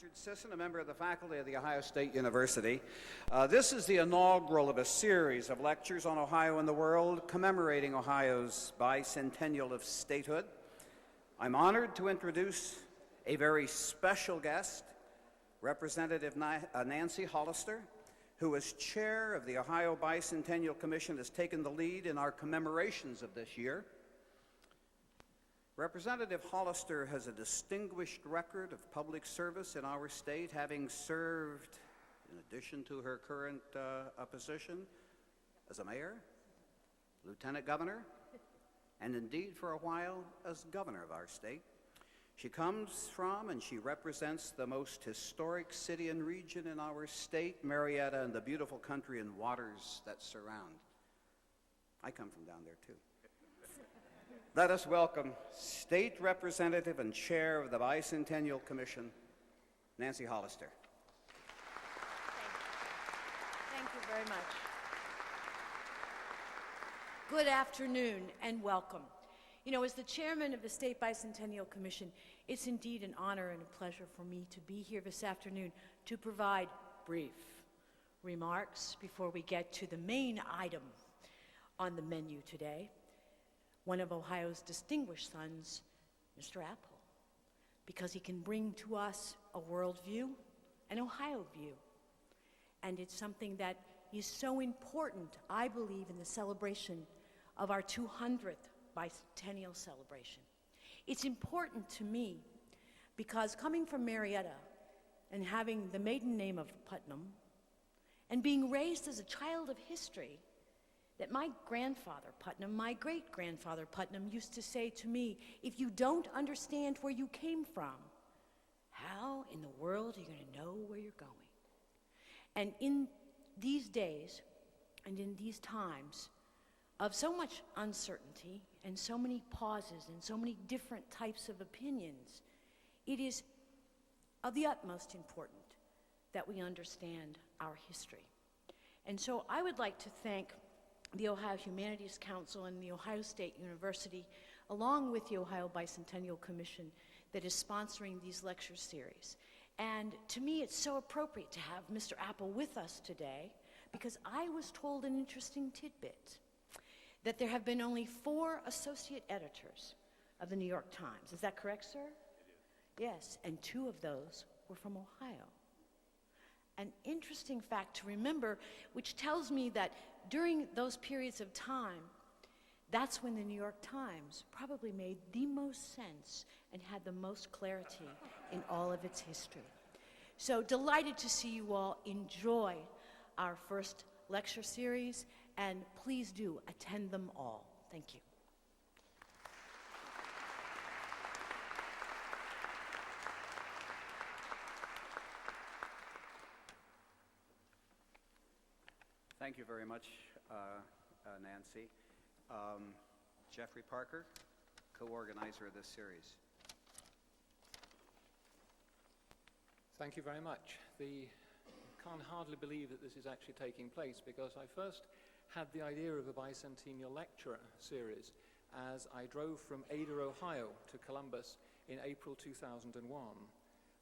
Richard Sisson, a member of the faculty of The Ohio State University. This is the inaugural of a series of lectures on Ohio and the world commemorating Ohio's bicentennial of statehood. I'm honored to introduce a very special guest, Representative Nancy Hollister, who as chair of the Ohio Bicentennial Commission has taken the lead in our commemorations of this year. Representative Hollister has a distinguished record of public service in our state, having served, in addition to her current position, as a mayor, lieutenant governor, and indeed for a while as governor of our state. She comes from and she represents the most historic city and region in our state, Marietta, and the beautiful country and waters that surround. I come from down there too. Let us welcome State Representative and Chair of the Bicentennial Commission, Nancy Hollister. Thank you very much. Good afternoon and welcome. You know, as the chairman of the State Bicentennial Commission, it's indeed an honor and a pleasure for me to be here this afternoon to provide brief remarks before we get to the main item on the menu today. One of Ohio's distinguished sons, Mr. Apple, because he can bring to us a worldview, an Ohio view. And it's something that is so important, I believe, in the celebration of our 200th bicentennial celebration. It's important to me because coming from Marietta and having the maiden name of Putnam and being raised as a child of history, that my grandfather Putnam, my great-grandfather Putnam used to say to me, if you don't understand where you came from, how in the world are you going to know where you're going? And in these days and in these times of so much uncertainty and so many pauses and so many different types of opinions, it is of the utmost important that we understand our history. And so I would like to thank the Ohio Humanities Council and the Ohio State University, along with the Ohio Bicentennial Commission, that is sponsoring these lecture series. And to me, it's so appropriate to have Mr. Apple with us today, because I was told an interesting tidbit, that there have been only 4 associate editors of the New York Times. Is that correct, sir? It is. Yes, and 2 of those were from Ohio. An interesting fact to remember, which tells me that during those periods of time, that's when the New York Times probably made the most sense and had the most clarity in all of its history. So delighted to see you all enjoy our first lecture series, and please do attend them all. Thank you. Thank you very much, Nancy. Jeffrey Parker, co-organizer of this series. Thank you very much. I can't hardly believe that this is actually taking place, because I first had the idea of a bicentennial lecture series as I drove from Ada, Ohio to Columbus in April 2001.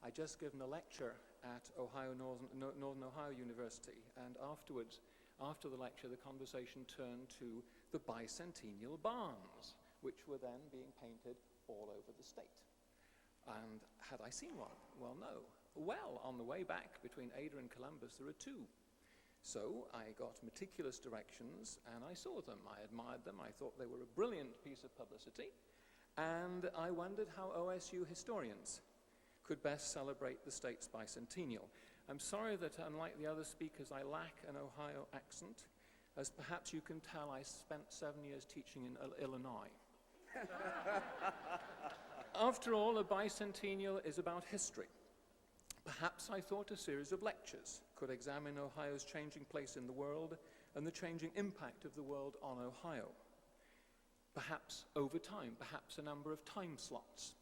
I'd just given a lecture at Northern Ohio University, and afterwards, after the lecture, the conversation turned to the bicentennial barns, which were then being painted all over the state. And had I seen one? Well, no. Well, on the way back between Ada and Columbus, there are 2. So I got meticulous directions, and I saw them. I admired them. I thought they were a brilliant piece of publicity. And I wondered how OSU historians could best celebrate the state's bicentennial. I'm sorry that, unlike the other speakers, I lack an Ohio accent. As perhaps you can tell, I spent 7 years teaching in Illinois. After all, a bicentennial is about history. Perhaps I thought a series of lectures could examine Ohio's changing place in the world and the changing impact of the world on Ohio. Perhaps over time, perhaps a number of time slots.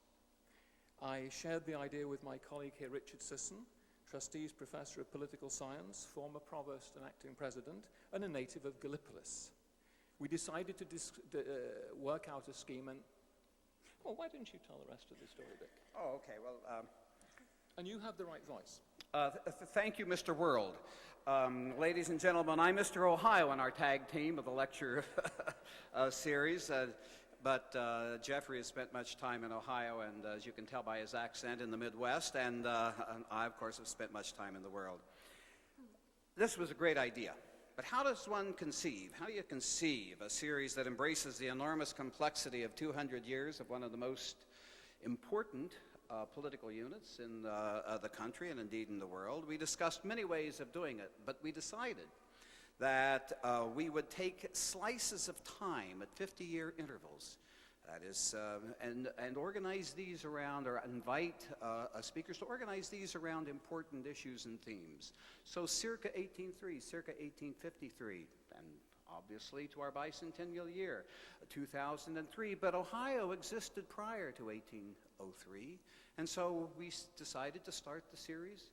I shared the idea with my colleague here, Richard Sisson, Trustees Professor of Political Science, former Provost and Acting President, and a native of Gallipolis. We decided to work out a scheme, and, well, why don't you tell the rest of the story, Vic? Oh, okay. Well, And you have the right voice. Thank you, Mr. World. Ladies and gentlemen, I'm Mr. Ohio in our tag team of the lecture series. But Jeffrey has spent much time in Ohio, and as you can tell by his accent, in the Midwest, and I, of course, have spent much time in the world. This was a great idea, but how do you conceive a series that embraces the enormous complexity of 200 years of one of the most important political units in the country and indeed in the world? We discussed many ways of doing it, but we decided that we would take slices of time at 50-year intervals, that is, and organize these around, or invite speakers to organize these around important issues and themes. So circa 1803, circa 1853, and obviously to our bicentennial year, 2003, but Ohio existed prior to 1803, and so we decided to start the series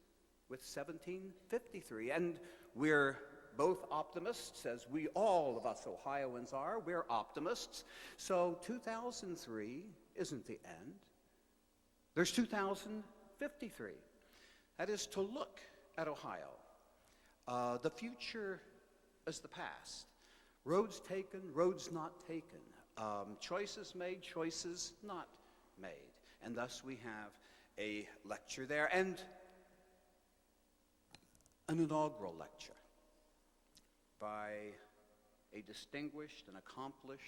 with 1753, and we're both optimists, as all of us Ohioans are. We're optimists. So 2003 isn't the end. There's 2053. That is to look at Ohio. The future is the past. Roads taken, roads not taken. Choices made, choices not made. And thus we have a lecture there, and an inaugural lecture by a distinguished and accomplished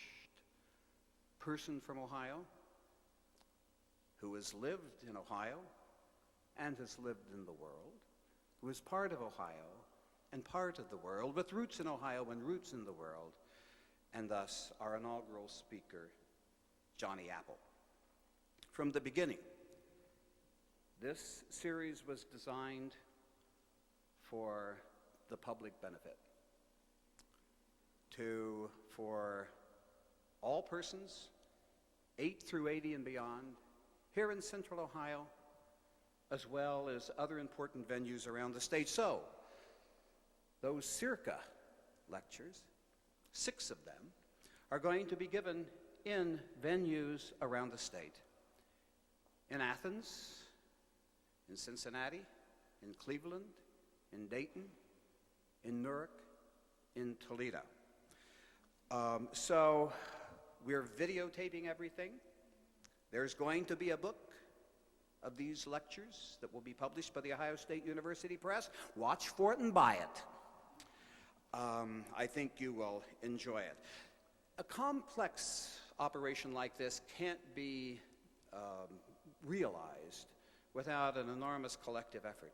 person from Ohio who has lived in Ohio and has lived in the world, who is part of Ohio and part of the world, with roots in Ohio and roots in the world, and thus our inaugural speaker, Johnny Apple. From the beginning, this series was designed for the public benefit, for all persons, 8 through 80 and beyond, here in Central Ohio, as well as other important venues around the state. So, those circa lectures, 6 of them, are going to be given in venues around the state. In Athens, in Cincinnati, in Cleveland, in Dayton, in Newark, in Toledo. So we're videotaping everything. There's going to be a book of these lectures that will be published by the Ohio State University Press. Watch for it and buy it. I think you will enjoy it. A complex operation like this can't be realized without an enormous collective effort.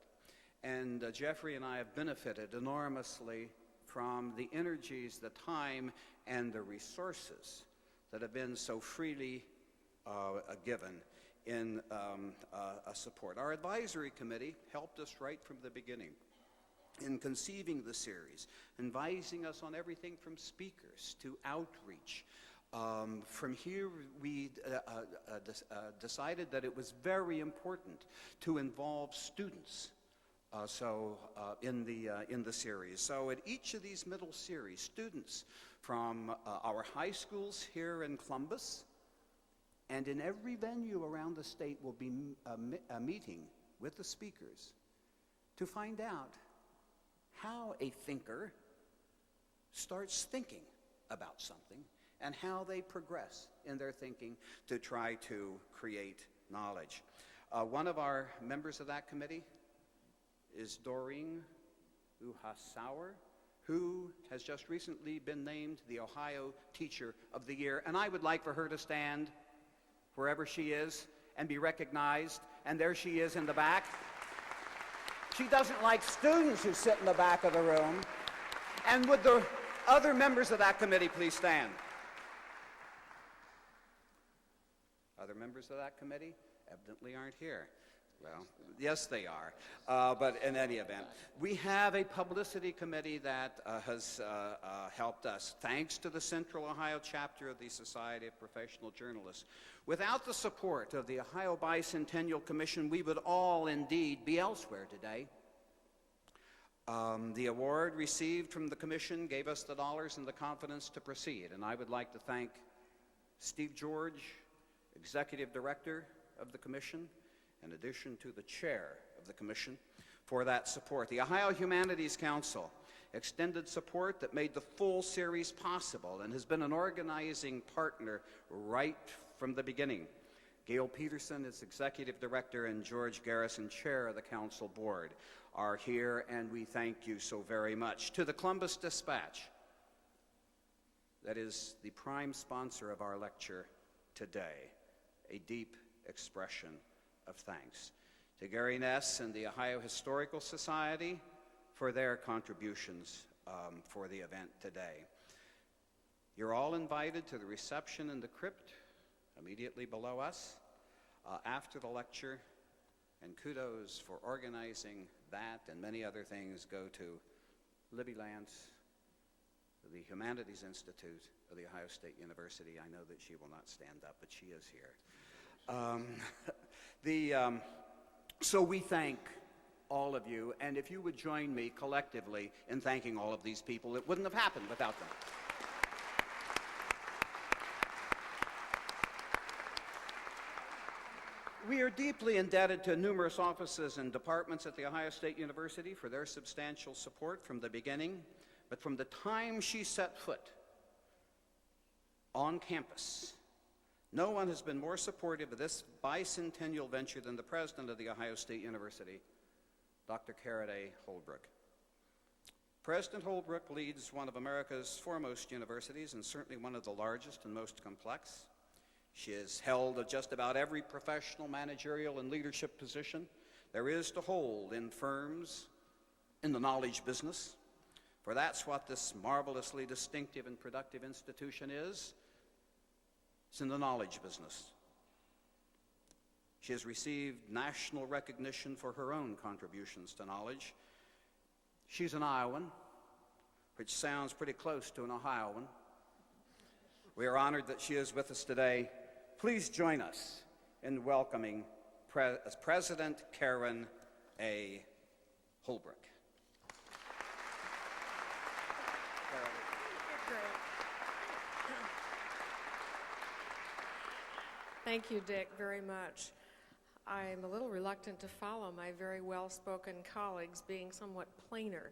And Jeffrey and I have benefited enormously from the energies, the time, and the resources that have been so freely given in a support. Our advisory committee helped us right from the beginning in conceiving the series, advising us on everything from speakers to outreach. From here, we decided that it was very important to involve students in the series. So at each of these middle series, students from our high schools here in Columbus and in every venue around the state will be meeting with the speakers to find out how a thinker starts thinking about something and how they progress in their thinking to try to create knowledge. One of our members of that committee is Doreen Uhasauer, who has just recently been named the Ohio Teacher of the Year. And I would like for her to stand wherever she is and be recognized. And there she is in the back. She doesn't like students who sit in the back of the room. And would the other members of that committee please stand? Other members of that committee evidently aren't here. Well, yes, they are. But in any event, we have a publicity committee that has helped us, thanks to the Central Ohio chapter of the Society of Professional Journalists. Without the support of the Ohio Bicentennial Commission, we would all indeed be elsewhere today. The award received from the commission gave us the dollars and the confidence to proceed, and I would like to thank Steve George, Executive Director of the Commission, in addition to the chair of the Commission for that support. The Ohio Humanities Council extended support that made the full series possible and has been an organizing partner right from the beginning. Gail Peterson is Executive Director and George Garrison, Chair of the Council Board, are here, and we thank you so very much. To the Columbus Dispatch, that is the prime sponsor of our lecture today, a deep expression of thanks. To Gary Ness and the Ohio Historical Society for their contributions for the event today. You're all invited to the reception in the crypt immediately below us after the lecture, and kudos for organizing that and many other things go to Libby Lance, the Humanities Institute of The Ohio State University. I know that she will not stand up, but she is here. So we thank all of you, and if you would join me collectively in thanking all of these people, it wouldn't have happened without them. We are deeply indebted to numerous offices and departments at The Ohio State University for their substantial support from the beginning, but from the time she set foot on campus, no one has been more supportive of this bicentennial venture than the president of The Ohio State University, Dr. Karen A. Holbrook. President Holbrook leads one of America's foremost universities and certainly one of the largest and most complex. She has held just about every professional, managerial, and leadership position there is to hold in firms in the knowledge business, for that's what this marvelously distinctive and productive institution is. It's in the knowledge business. She has received national recognition for her own contributions to knowledge. She's an Iowan, which sounds pretty close to an Ohioan. We are honored that she is with us today. Please join us in welcoming President Karen A. Holbrook. Thank you, Dick, very much. I'm a little reluctant to follow my very well-spoken colleagues being somewhat plainer,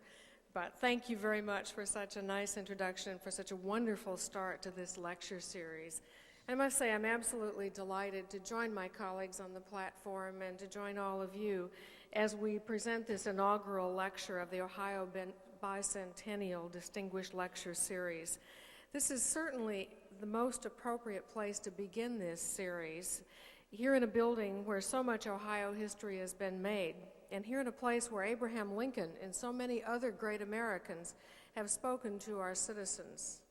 but thank you very much for such a nice introduction, for such a wonderful start to this lecture series. I must say I'm absolutely delighted to join my colleagues on the platform and to join all of you as we present this inaugural lecture of the Ohio Bicentennial Distinguished Lecture Series. This is certainly the most appropriate place to begin this series, here in a building where so much Ohio history has been made, and here in a place where Abraham Lincoln and so many other great Americans have spoken to our citizens.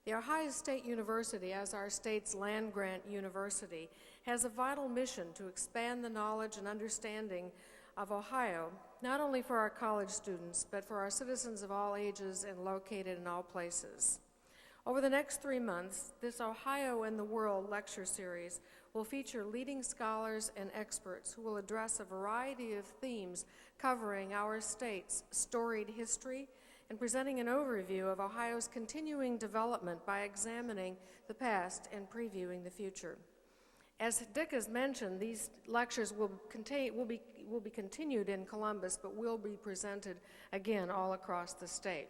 The Ohio State University, as our state's land-grant university, has a vital mission to expand the knowledge and understanding of Ohio, not only for our college students, but for our citizens of all ages and located in all places. Over the next 3 months, this Ohio and the World lecture series will feature leading scholars and experts who will address a variety of themes covering our state's storied history and presenting an overview of Ohio's continuing development by examining the past and previewing the future. As Dick has mentioned, these lectures will be continued in Columbus, but will be presented again all across the state.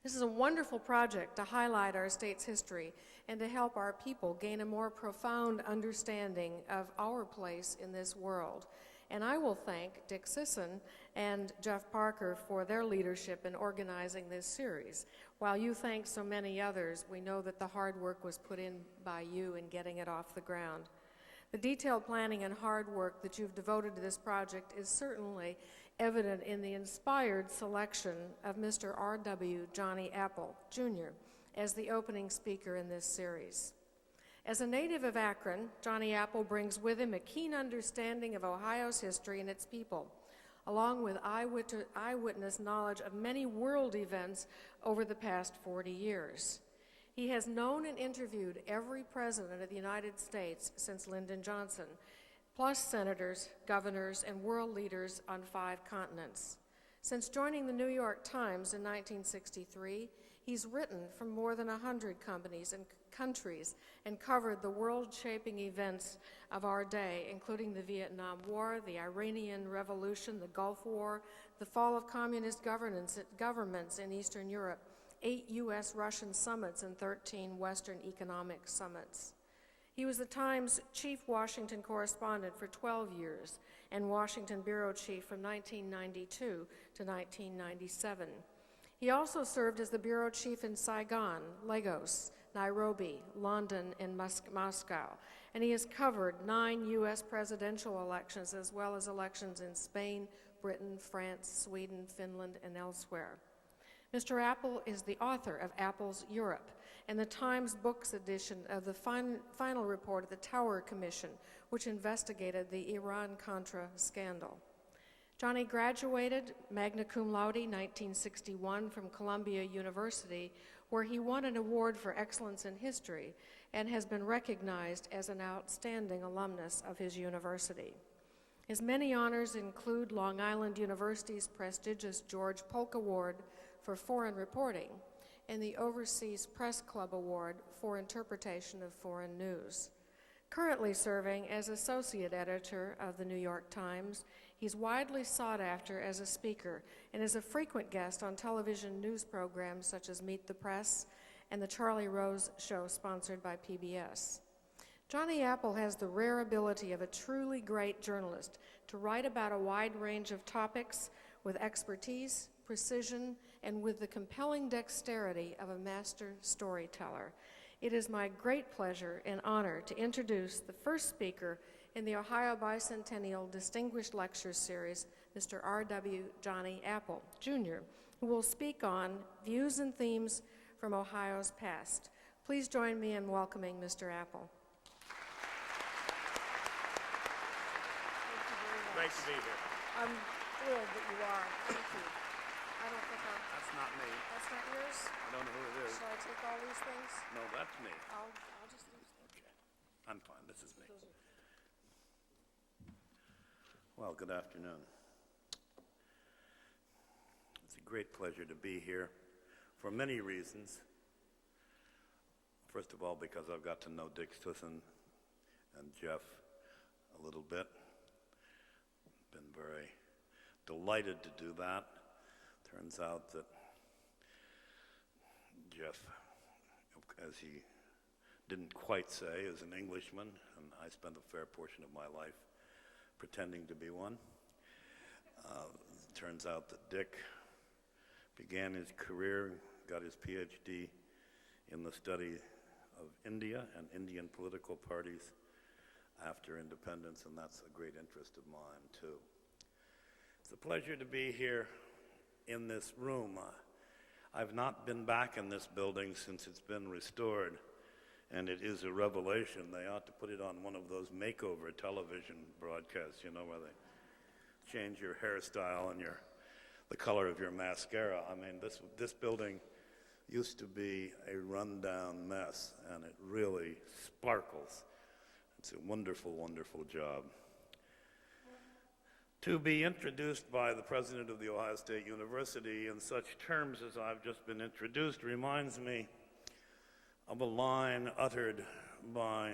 This is a wonderful project to highlight our state's history and to help our people gain a more profound understanding of our place in this world. And I will thank Dick Sisson and Jeff Parker for their leadership in organizing this series. While you thank so many others, we know that the hard work was put in by you in getting it off the ground. The detailed planning and hard work that you've devoted to this project is certainly evident in the inspired selection of Mr. R.W. Johnny Apple, Jr. as the opening speaker in this series. As a native of Akron, Johnny Apple brings with him a keen understanding of Ohio's history and its people, along with eyewitness knowledge of many world events over the past 40 years. He has known and interviewed every president of the United States since Lyndon Johnson, plus senators, governors, and world leaders on 5 continents. Since joining the New York Times in 1963, He's written for more than 100 companies and countries and covered the world-shaping events of our day, including the Vietnam War, the Iranian Revolution, the Gulf War, the fall of communist governments in Eastern Europe, 8 U.S.-Russian summits, and 13 Western economic summits. He was the Times chief Washington correspondent for 12 years and Washington bureau chief from 1992 to 1997. He also served as the bureau chief in Saigon, Lagos, Nairobi, London, and Moscow, and he has covered 9 U.S. presidential elections as well as elections in Spain, Britain, France, Sweden, Finland, and elsewhere. Mr. Apple is the author of Apple's Europe and the Times Books edition of the final report of the Tower Commission, which investigated the Iran-Contra scandal. Johnny graduated magna cum laude 1961 from Columbia University, where he won an award for excellence in history and has been recognized as an outstanding alumnus of his university. His many honors include Long Island University's prestigious George Polk Award for Foreign Reporting and the Overseas Press Club Award for Interpretation of Foreign News. Currently serving as associate editor of the New York Times, he's widely sought after as a speaker and is a frequent guest on television news programs such as Meet the Press and The Charlie Rose Show, sponsored by PBS. Johnny Apple has the rare ability of a truly great journalist to write about a wide range of topics with expertise, precision, and with the compelling dexterity of a master storyteller. It is my great pleasure and honor to introduce the first speaker in the Ohio Bicentennial Distinguished Lecture Series, Mr. R.W. Johnny Apple, Jr., who will speak on Views and Themes from Ohio's Past. Please join me in welcoming Mr. Apple. Great to be here. I'm thrilled that you are. Thank you. I don't think That's not me. that's not yours. I don't know who it is. Shall I take all these things? No, that's me. I'll just leave them. Okay. I'm fine. This is me. Well, good afternoon. It's a great pleasure to be here for many reasons. First of all, because I've got to know Dick Sisson and Jeff a little bit. Been very delighted to do that. Turns out that Jeff, as he didn't quite say, is an Englishman, and I spent a fair portion of my life pretending to be one. Turns out that Dick began his career, got his PhD in the study of India and Indian political parties after independence, and that's a great interest of mine, too. It's a pleasure to be here in this room. I've not been back in this building since it's been restored, and it is a revelation. They ought to put it on one of those makeover television broadcasts, you know, where they change your hairstyle and the color of your mascara. I mean, this building used to be a rundown mess, and it really sparkles. It's a wonderful, wonderful job. To be introduced by the president of The Ohio State University in such terms as I've just been introduced reminds me of a line uttered by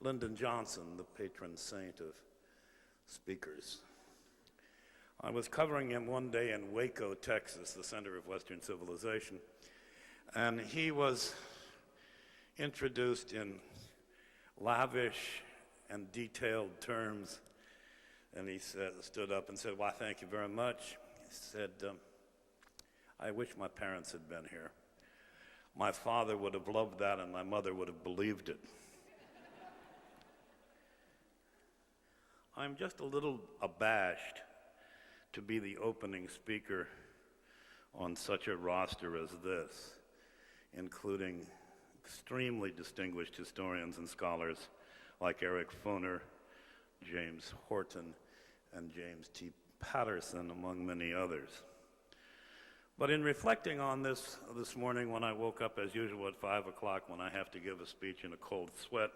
Lyndon Johnson, the patron saint of speakers. I was covering him one day in Waco, Texas, the center of Western civilization, and he was introduced in lavish and detailed terms, and he stood up and said, "Why, thank you very much." He said, "I wish my parents had been here. My father would have loved that, and my mother would have believed it." I'm just a little abashed to be the opening speaker on such a roster as this, including extremely distinguished historians and scholars like Eric Foner, James Horton, and James T. Patterson, among many others. But in reflecting on this morning when I woke up as usual at 5 o'clock when I have to give a speech in a cold sweat,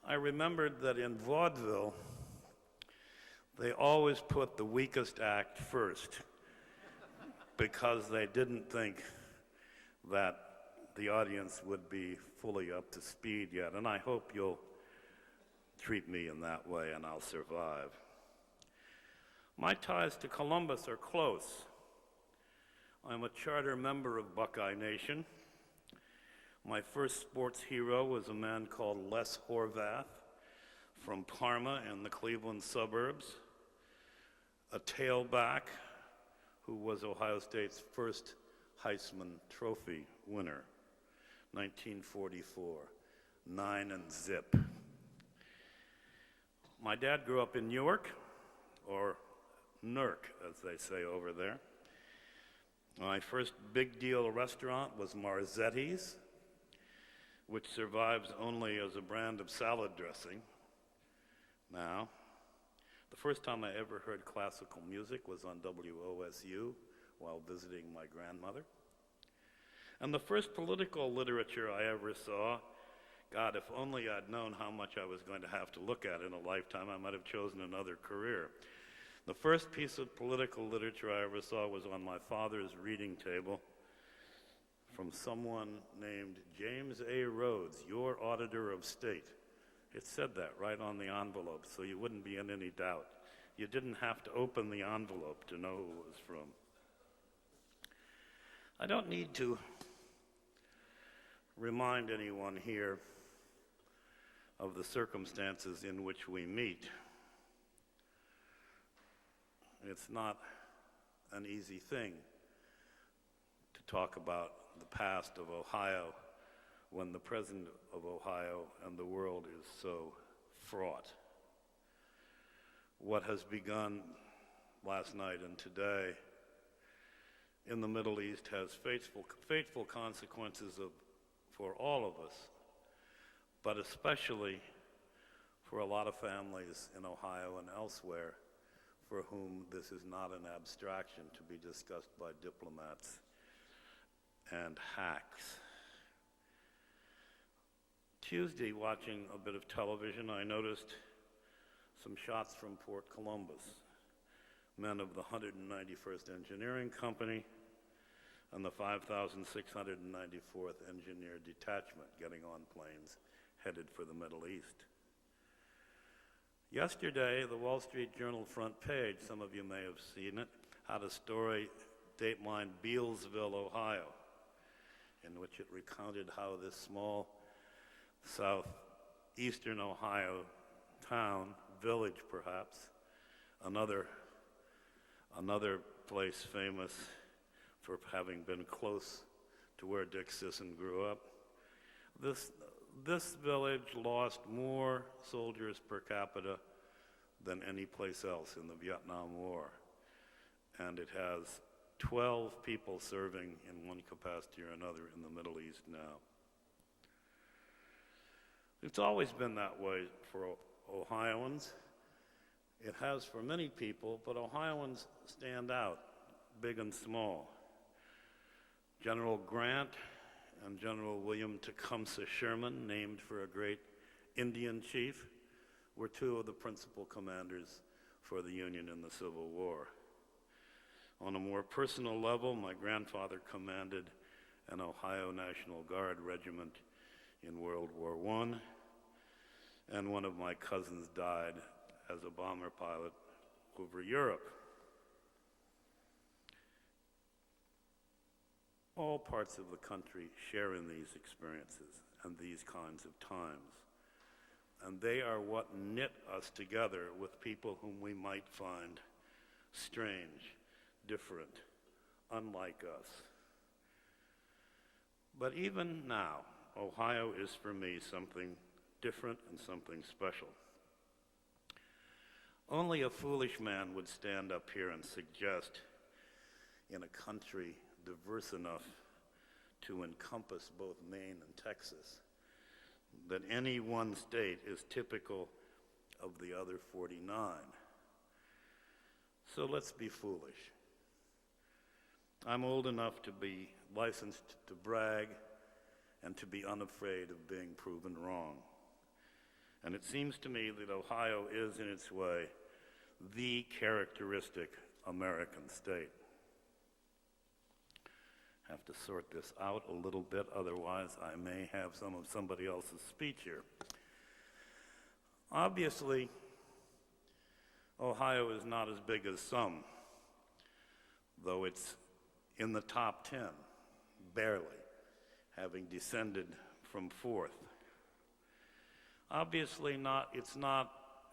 I remembered that in vaudeville, they always put the weakest act first because they didn't think that the audience would be fully up to speed yet, and I hope you'll treat me in that way and I'll survive. My ties to Columbus are close. I'm a charter member of Buckeye Nation. My first sports hero was a man called Les Horvath from Parma in the Cleveland suburbs, a tailback who was Ohio State's first Heisman Trophy winner, 1944, 9-0. My dad grew up in Newark, or Newark, as they say over there. My first big deal restaurant was Marzetti's, which survives only as a brand of salad dressing now. The first time I ever heard classical music was on WOSU while visiting my grandmother. And the first political literature I ever saw, God, if only I'd known how much I was going to have to look at in a lifetime, I might have chosen another career. The first piece of political literature I ever saw was on my father's reading table from someone named James A. Rhodes, your Auditor of State. It said that right on the envelope, so you wouldn't be in any doubt. You didn't have to open the envelope to know who it was from. I don't need to remind anyone here of the circumstances in which we meet. It's not an easy thing to talk about the past of Ohio when the present of Ohio and the world is so fraught. What has begun last night and today in the Middle East has fateful consequences for all of us, but especially for a lot of families in Ohio and elsewhere for whom this is not an abstraction to be discussed by diplomats and hacks. Tuesday, watching a bit of television, I noticed some shots from Fort Columbus, men of the 191st Engineering Company and the 5,694th Engineer Detachment getting on planes headed for the Middle East. Yesterday, the Wall Street Journal front page, some of you may have seen it, had a story datelined Bealsville, Ohio, in which it recounted how this small southeastern Ohio town, village perhaps, another place famous for having been close to where Dick Sisson grew up. This village lost more soldiers per capita than any place else in the Vietnam War. And it has 12 people serving in one capacity or another in the Middle East now. It's always been that way for Ohioans. It has for many people, but Ohioans stand out, big and small. General Grant and General William Tecumseh Sherman, named for a great Indian chief, were two of the principal commanders for the Union in the Civil War. On a more personal level, my grandfather commanded an Ohio National Guard regiment in World War I, and one of my cousins died as a bomber pilot over Europe. All parts of the country share in these experiences and these kinds of times. And they are what knit us together with people whom we might find strange, different, unlike us. But even now, Ohio is for me something different and something special. Only a foolish man would stand up here and suggest in a country diverse enough to encompass both Maine and Texas that any one state is typical of the other 49. So let's be foolish. I'm old enough to be licensed to brag and to be unafraid of being proven wrong. And it seems to me that Ohio is, in its way, the characteristic American state. Have to sort this out a little bit, otherwise I may have some of somebody else's speech here. Obviously, Ohio is not as big as some, though it's in the top 10, barely, having descended from fourth. Obviously, it's not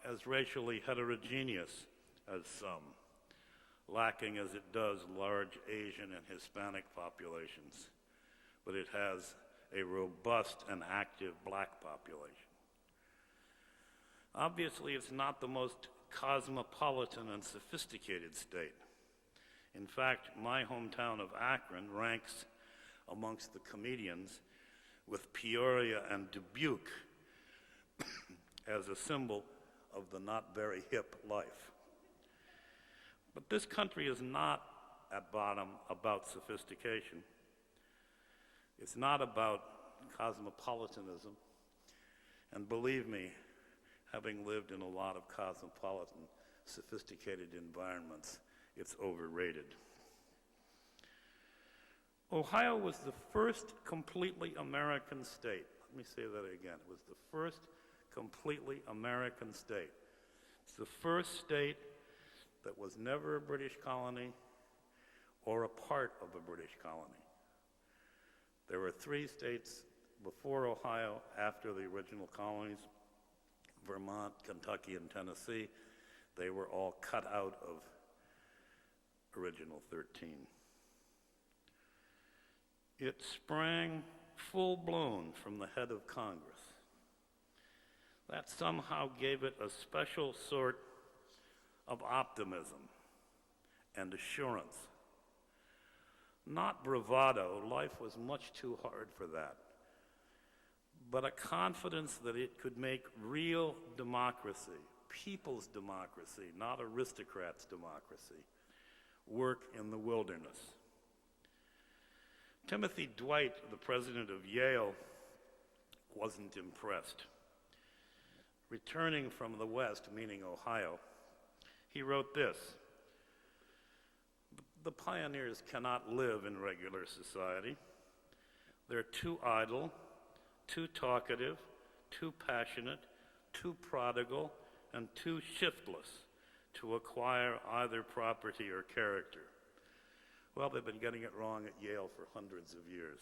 as racially heterogeneous as some, lacking as it does large Asian and Hispanic populations, but it has a robust and active black population. Obviously, it's not the most cosmopolitan and sophisticated state. In fact, my hometown of Akron ranks amongst the comedians with Peoria and Dubuque as a symbol of the not very hip life. But this country is not, at bottom, about sophistication. It's not about cosmopolitanism. And believe me, having lived in a lot of cosmopolitan, sophisticated environments, it's overrated. Ohio was the first completely American state. Let me say that again. It was the first completely American state. It's the first state that was never a British colony or a part of a British colony. There were 3 states before Ohio, after the original colonies: Vermont, Kentucky, and Tennessee. They were all cut out of original 13. It sprang full-blown from the head of Congress. That somehow gave it a special sort of optimism and assurance. Not bravado, life was much too hard for that, but a confidence that it could make real democracy, people's democracy, not aristocrats' democracy, work in the wilderness. Timothy Dwight, the president of Yale, wasn't impressed. Returning from the West, meaning Ohio, he wrote this: "The pioneers cannot live in regular society. They're too idle, too talkative, too passionate, too prodigal, and too shiftless to acquire either property or character." Well, they've been getting it wrong at Yale for hundreds of years.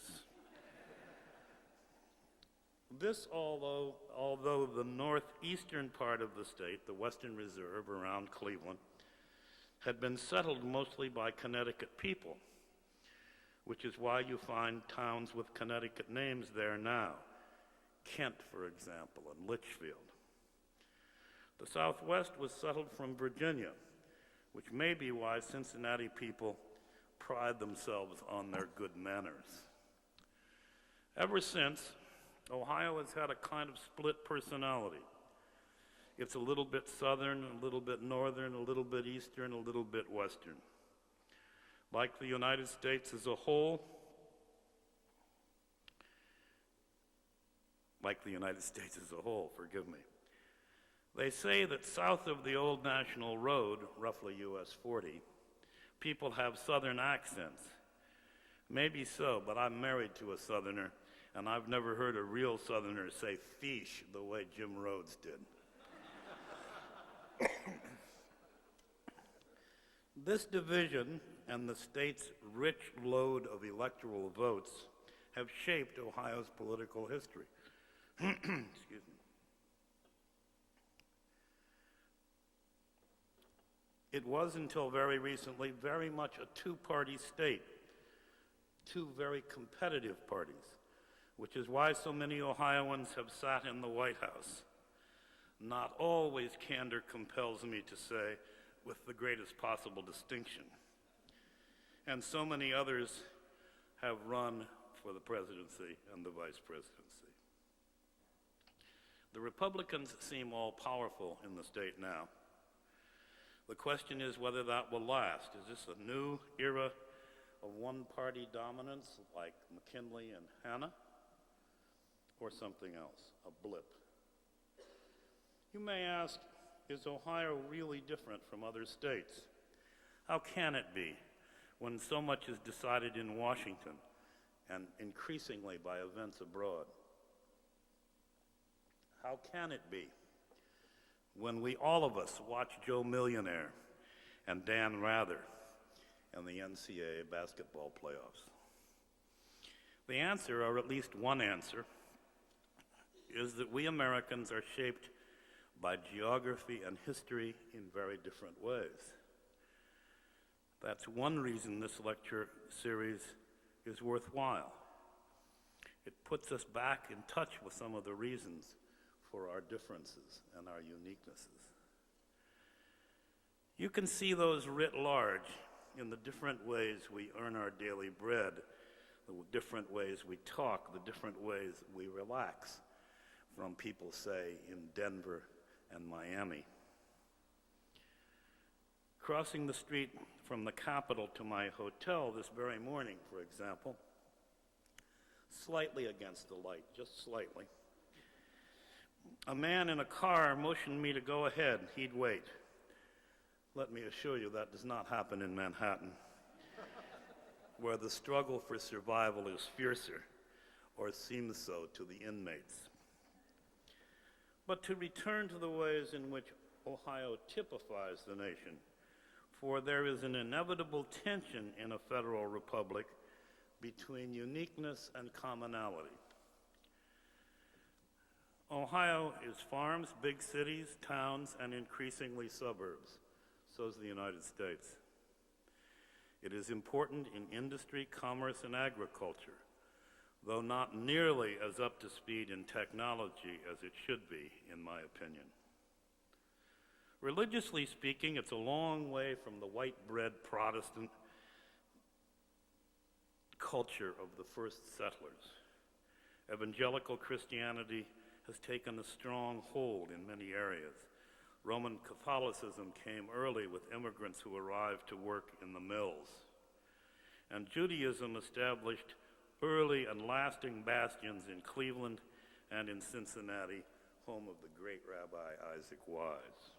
This, although the northeastern part of the state, the Western Reserve around Cleveland, had been settled mostly by Connecticut people, which is why you find towns with Connecticut names there now. Kent, for example, and Litchfield. The Southwest was settled from Virginia, which may be why Cincinnati people pride themselves on their good manners. Ever since, Ohio has had a kind of split personality. It's a little bit southern, a little bit northern, a little bit eastern, a little bit western. Like the United States as a whole, forgive me. They say that south of the old National Road, roughly US 40, people have southern accents. Maybe so, but I'm married to a southerner, and I've never heard a real southerner say "fish" the way Jim Rhodes did. This division and the state's rich load of electoral votes have shaped Ohio's political history. Excuse me. It was, until very recently, very much a two-party state, 2 very competitive parties, which is why so many Ohioans have sat in the White House. Not always, candor compels me to say, with the greatest possible distinction. And so many others have run for the presidency and the vice presidency. The Republicans seem all-powerful in the state now. The question is whether that will last. Is this a new era of one-party dominance like McKinley and Hanna, or something else, a blip? You may ask, is Ohio really different from other states? How can it be when so much is decided in Washington and increasingly by events abroad. How can it be when all of us watch Joe Millionaire and Dan Rather and the NCAA basketball playoffs? The answer, or at least one answer, is that we Americans are shaped by geography and history in very different ways. That's one reason this lecture series is worthwhile. It puts us back in touch with some of the reasons for our differences and our uniquenesses. You can see those writ large in the different ways we earn our daily bread, the different ways we talk, the different ways we relax, from people, say, in Denver and Miami. Crossing the street from the Capitol to my hotel this very morning, for example, slightly against the light, just slightly, a man in a car motioned me to go ahead. He'd wait. Let me assure you that does not happen in Manhattan, where the struggle for survival is fiercer, or seems so to the inmates. But to return to the ways in which Ohio typifies the nation, for there is an inevitable tension in a federal republic between uniqueness and commonality. Ohio is farms, big cities, towns, and increasingly suburbs. So is the United States. It is important in industry, commerce, and agriculture, though not nearly as up to speed in technology as it should be, in my opinion. Religiously speaking, it's a long way from the white-bread Protestant culture of the first settlers. Evangelical Christianity has taken a strong hold in many areas. Roman Catholicism came early with immigrants who arrived to work in the mills. And Judaism established early and lasting bastions in Cleveland and in Cincinnati, home of the great Rabbi Isaac Wise.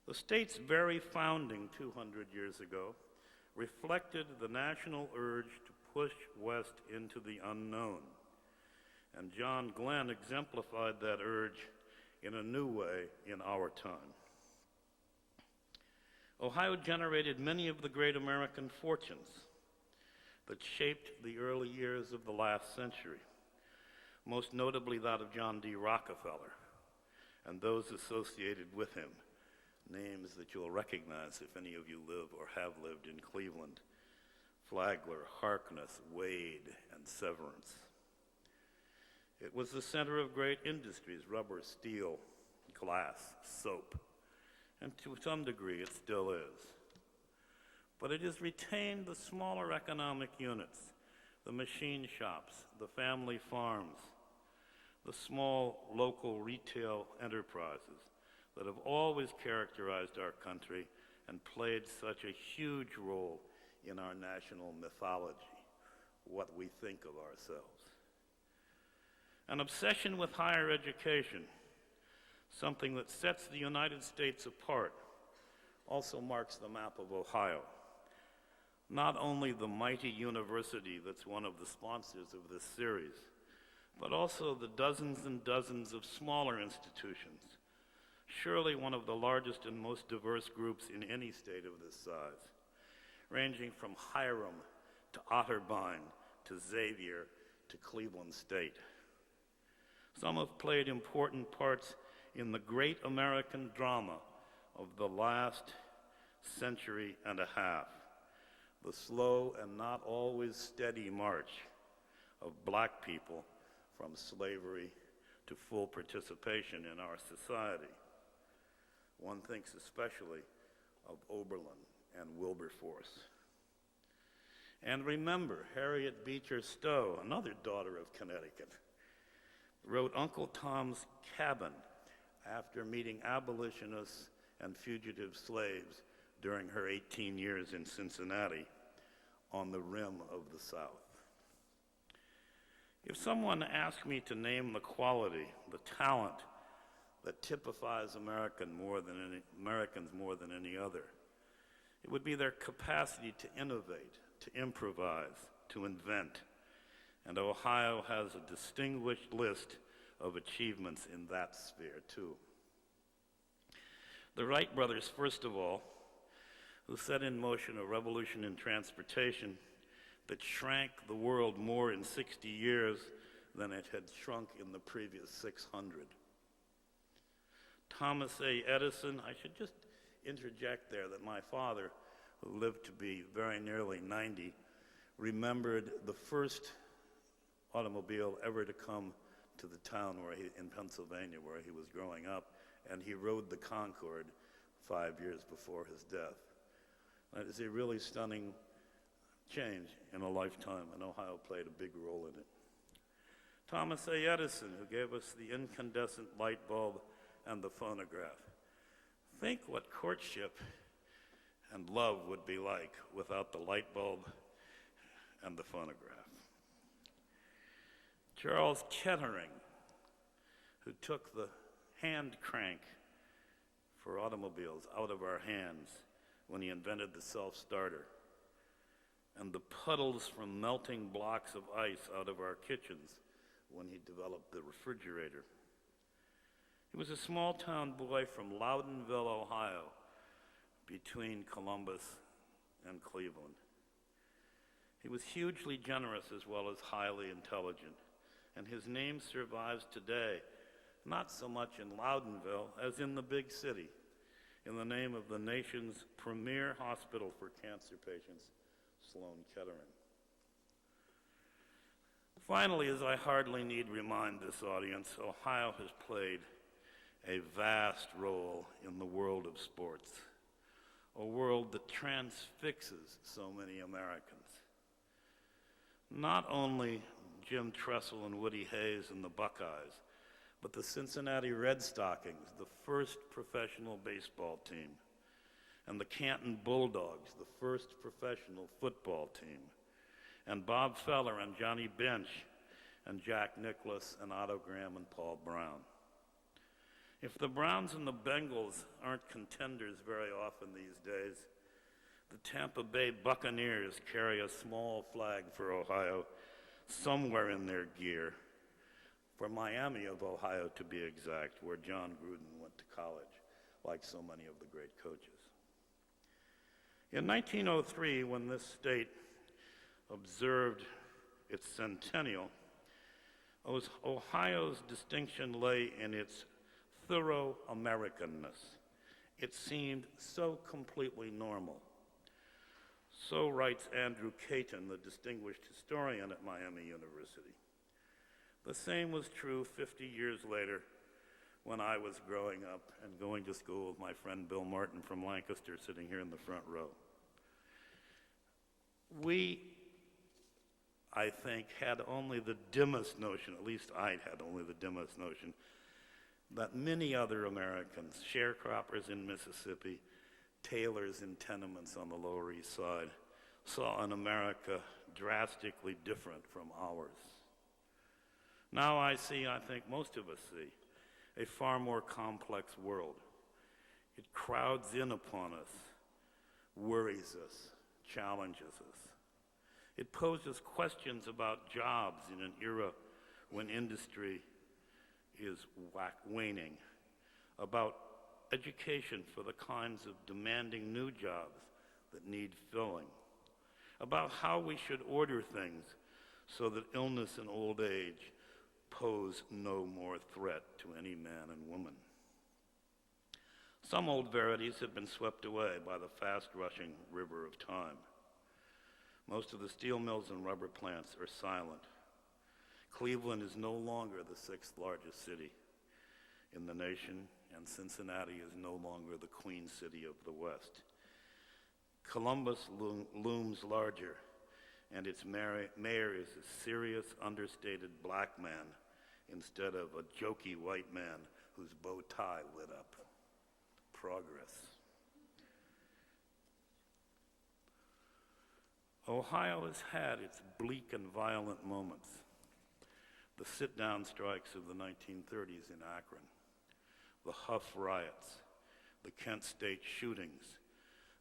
The state's very founding 200 years ago reflected the national urge to push west into the unknown. And John Glenn exemplified that urge in a new way in our time. Ohio generated many of the great American fortunes that shaped the early years of the last century, most notably that of John D. Rockefeller and those associated with him, names that you'll recognize if any of you live or have lived in Cleveland: Flagler, Harkness, Wade, and Severance. It was the center of great industries: rubber, steel, glass, soap, and to some degree it still is. But it has retained the smaller economic units, the machine shops, the family farms, the small local retail enterprises that have always characterized our country and played such a huge role in our national mythology, what we think of ourselves. An obsession with higher education, something that sets the United States apart, also marks the map of Ohio. Not only the mighty university that's one of the sponsors of this series, but also the dozens and dozens of smaller institutions, surely one of the largest and most diverse groups in any state of this size, ranging from Hiram to Otterbein to Xavier to Cleveland State. Some have played important parts in the great American drama of the last century and a half, the slow and not always steady march of black people from slavery to full participation in our society. One thinks especially of Oberlin and Wilberforce. And remember, Harriet Beecher Stowe, another daughter of Connecticut, wrote Uncle Tom's Cabin after meeting abolitionists and fugitive slaves during her 18 years in Cincinnati on the rim of the South. If someone asked me to name the quality, the talent that typifies Americans more than any other, it would be their capacity to innovate, to improvise, to invent, and Ohio has a distinguished list of achievements in that sphere, too. The Wright brothers, first of all, who set in motion a revolution in transportation that shrank the world more in 60 years than it had shrunk in the previous 600. Thomas A. Edison, I should just interject there that my father, who lived to be very nearly 90, remembered the first automobile ever to come to the town in Pennsylvania where he was growing up, and he rode the Concorde 5 years before his death. That is a really stunning change in a lifetime, and Ohio played a big role in it. Thomas A. Edison, who gave us the incandescent light bulb and the phonograph. Think what courtship and love would be like without the light bulb and the phonograph. Charles Kettering, who took the hand crank for automobiles out of our hands when he invented the self-starter, and the puddles from melting blocks of ice out of our kitchens when he developed the refrigerator. He was a small-town boy from Loudonville, Ohio, between Columbus and Cleveland. He was hugely generous as well as highly intelligent, and his name survives today, not so much in Loudonville as in the big city, in the name of the nation's premier hospital for cancer patients, Sloan Kettering. Finally, as I hardly need remind this audience, Ohio has played a vast role in the world of sports, a world that transfixes so many Americans. Not only Jim Tressel and Woody Hayes and the Buckeyes, but the Cincinnati Red Stockings, the first professional baseball team, and the Canton Bulldogs, the first professional football team, and Bob Feller and Johnny Bench, and Jack Nicklaus and Otto Graham and Paul Brown. If the Browns and the Bengals aren't contenders very often these days, the Tampa Bay Buccaneers carry a small flag for Ohio somewhere in their gear, for Miami of Ohio to be exact, where John Gruden went to college, like so many of the great coaches. In 1903, when this state observed its centennial, Ohio's distinction lay in its thorough Americanness. It seemed so completely normal. So writes Andrew Caton, the distinguished historian at Miami University. The same was true 50 years later when I was growing up and going to school with my friend Bill Martin from Lancaster, sitting here in the front row. We, I think, had only the dimmest notion, at least I had only the dimmest notion, that many other Americans, sharecroppers in Mississippi, tailors in tenements on the Lower East Side, saw an America drastically different from ours. Now I think most of us see, a far more complex world. It crowds in upon us, worries us, challenges us. It poses questions about jobs in an era when industry is waning, about education for the kinds of demanding new jobs that need filling, about how we should order things so that illness and old age pose no more threat to any man and woman. Some old verities have been swept away by the fast-rushing river of time. Most of the steel mills and rubber plants are silent. Cleveland is no longer the sixth largest city in the nation, and Cincinnati is no longer the Queen City of the West. Columbus looms larger, and its mayor is a serious, understated black man instead of a jokey white man whose bow tie lit up. Progress. Ohio has had its bleak and violent moments. The sit-down strikes of the 1930s in Akron, the Huff riots, the Kent State shootings,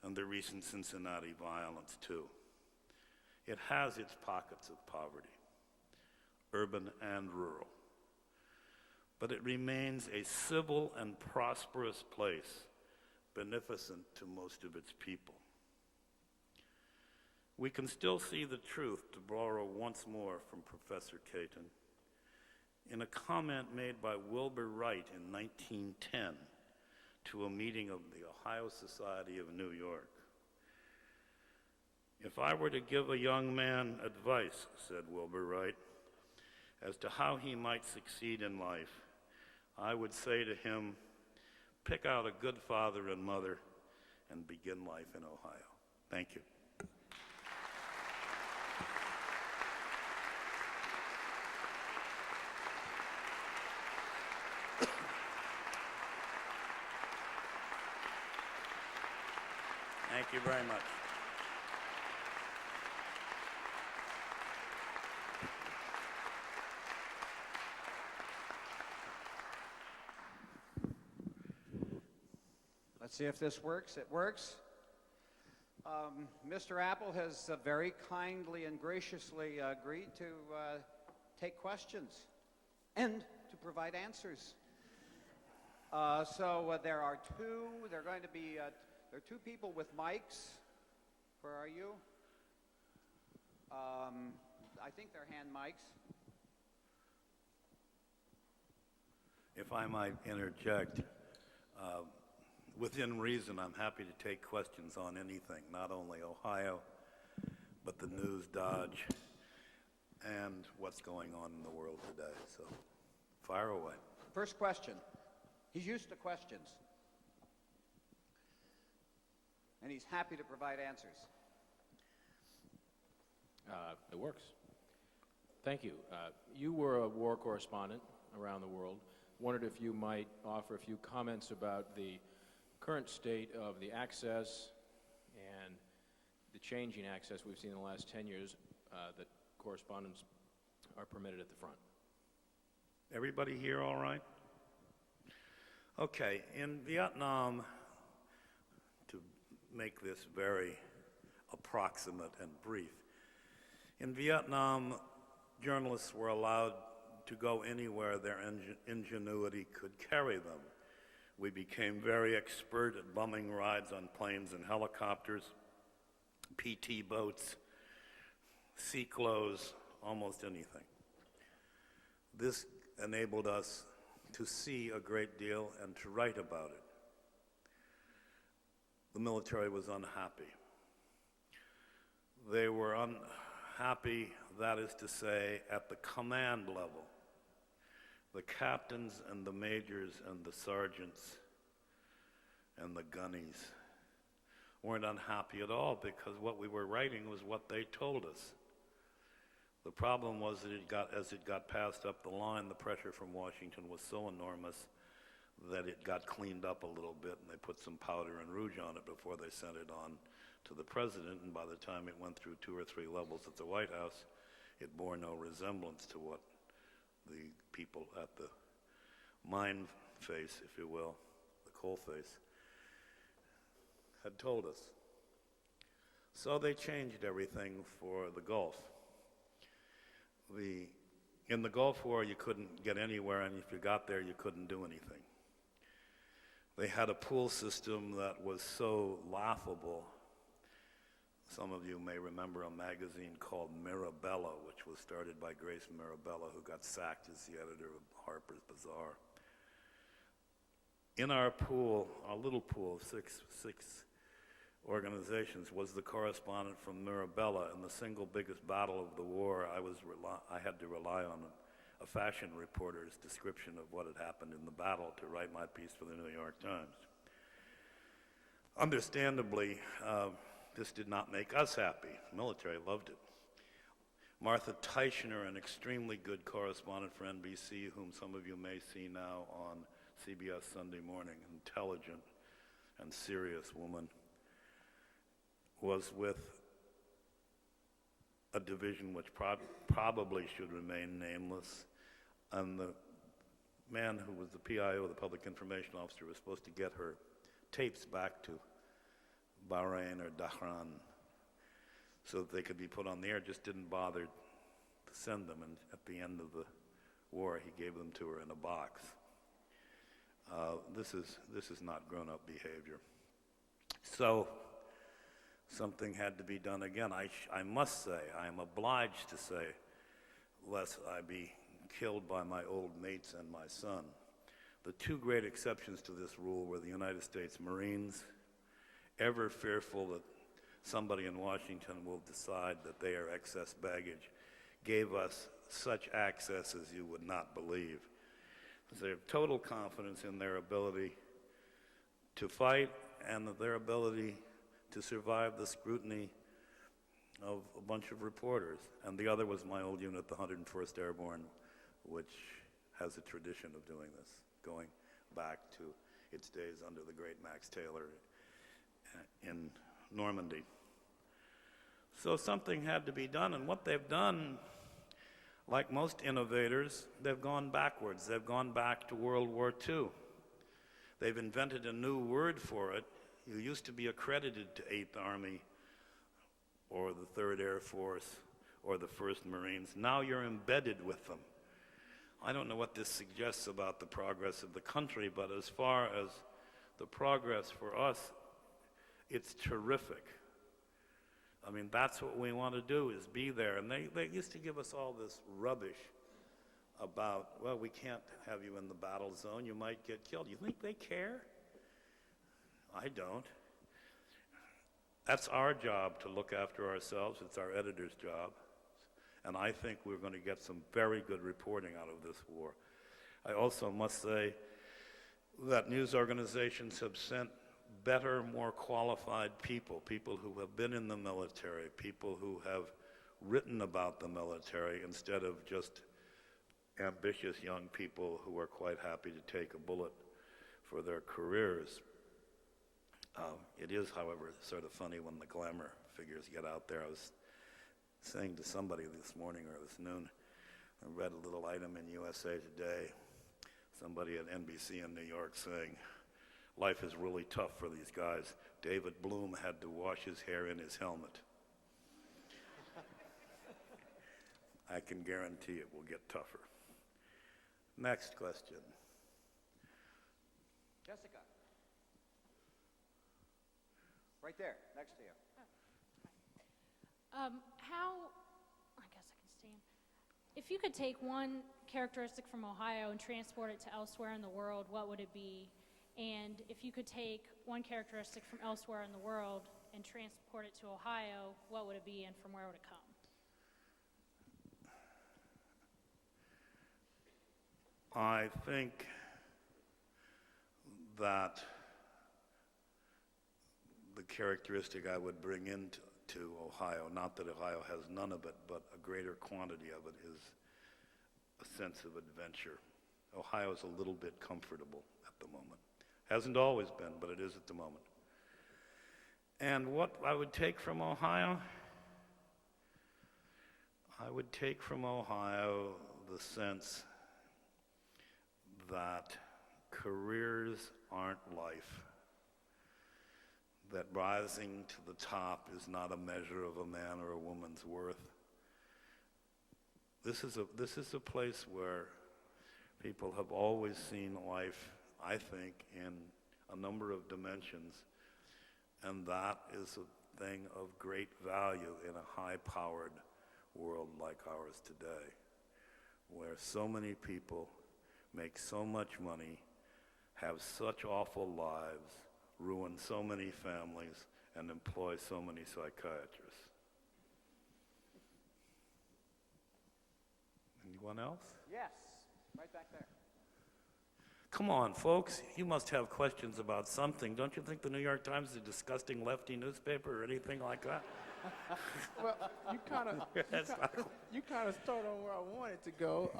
and the recent Cincinnati violence, too. It has its pockets of poverty, urban and rural, but it remains a civil and prosperous place, beneficent to most of its people. We can still see the truth, to borrow once more from Professor Caton, in a comment made by Wilbur Wright in 1910 to a meeting of the Ohio Society of New York. "If I were to give a young man advice," said Wilbur Wright, "as to how he might succeed in life, I would say to him, pick out a good father and mother and begin life in Ohio." Thank you. Thank you very much. Let's see if this works. It works. Mr. Apple has very kindly and graciously agreed to take questions and to provide answers. So there are two. There are going to be there are two people with mics. Where are you? I think they're hand mics. If I might interject, within reason, I'm happy to take questions on anything, not only Ohio, but the news, Dodge, and what's going on in the world today. So, fire away. First question. He's used to questions. And he's happy to provide answers. It works. Thank you. You were a war correspondent around the world. Wondered if you might offer a few comments about the current state of the access and the changing access we've seen in the last 10 years that correspondents are permitted at the front. Everybody here all right? Okay, in Vietnam, to make this very approximate and brief, in Vietnam, journalists were allowed to go anywhere their ingenuity could carry them. We became very expert at bumming rides on planes and helicopters, PT boats, sea clothes, almost anything. This enabled us to see a great deal and to write about it. The military was unhappy. They were unhappy, that is to say, at the command level. The captains and the majors and the sergeants and the gunnies weren't unhappy at all, because what we were writing was what they told us. The problem was that as it got passed up the line, the pressure from Washington was so enormous that it got cleaned up a little bit, and they put some powder and rouge on it before they sent it on to the president, and by the time it went through 2 or 3 levels at the White House, it bore no resemblance to what the people at the mine face, if you will, the coal face, had told us. So they changed everything for the Gulf. In the Gulf War, you couldn't get anywhere, and if you got there, you couldn't do anything. They had a pool system that was so laughable. Some of you may remember a magazine called Mirabella, which was started by Grace Mirabella, who got sacked as the editor of Harper's Bazaar. In our pool, our little pool of six organizations, was the correspondent from Mirabella, and the single biggest battle of the war, I had to rely on a fashion reporter's description of what had happened in the battle to write my piece for the New York Times. Understandably, this did not make us happy. The military loved it. Martha Teichner, an extremely good correspondent for NBC, whom some of you may see now on CBS Sunday Morning, intelligent and serious woman, was with a division which probably should remain nameless, and the man who was the PIO, the Public Information Officer, was supposed to get her tapes back to Bahrain or Dhahran. so that they could be put on the air, just didn't bother to send them. And at the end of the war, he gave them to her in a box. This is not grown-up behavior. So something had to be done again. I must say, I am obliged to say, lest I be killed by my old mates and my son, the two great exceptions to this rule were the United States Marines, ever fearful that somebody in Washington will decide that they are excess baggage, gave us such access as you would not believe. They have total confidence in their ability to fight and their ability to survive the scrutiny of a bunch of reporters. And the other was my old unit, the 101st Airborne, which has a tradition of doing this, going back to its days under the great Max Taylor in Normandy. So something had to be done, and what they've done, like most innovators, they've gone backwards. They've gone back to World War II. They've invented a new word for it. You used to be accredited to 8th Army or the 3rd Air Force or the 1st Marines. Now you're embedded with them. I don't know what this suggests about the progress of the country, but as far as the progress for us, it's terrific. I mean, that's what we want to do, is be there. And they used to give us all this rubbish about, well, we can't have you in the battle zone. You might get killed. You think they care? I don't. That's our job to look after ourselves. It's our editor's job. And I think we're going to get some very good reporting out of this war. I also must say that news organizations have sent better, more qualified people, people who have been in the military, people who have written about the military instead of just ambitious young people who are quite happy to take a bullet for their careers. It is, however, sort of funny when the glamour figures get out there. I was saying to somebody this morning or this noon, I read a little item in USA Today, somebody at NBC in New York saying, life is really tough for these guys. David Bloom had to wash his hair in his helmet. I can guarantee it will get tougher. Next question. Jessica. Right there, next to you. I guess I can stand. If you could take one characteristic from Ohio and transport it to elsewhere in the world, what would it be? And if you could take one characteristic from elsewhere in the world and transport it to Ohio, what would it be and from where would it come? I think that the characteristic I would bring into Ohio, not that Ohio has none of it, but a greater quantity of it, is a sense of adventure. Ohio is a little bit comfortable at the moment. Hasn't always been, but it is at the moment. And what I would take from Ohio? I would take from Ohio the sense that careers aren't life, that rising to the top is not a measure of a man or a woman's worth. This is a place where people have always seen life, I think, in a number of dimensions, and that is a thing of great value in a high-powered world like ours today, where so many people make so much money, have such awful lives, ruin so many families, and employ so many psychiatrists. Anyone else? Yes, right back there. Come on, folks. You must have questions about something. Don't you think the New York Times is a disgusting lefty newspaper or anything like that? Well, you kind of started on where I wanted to go.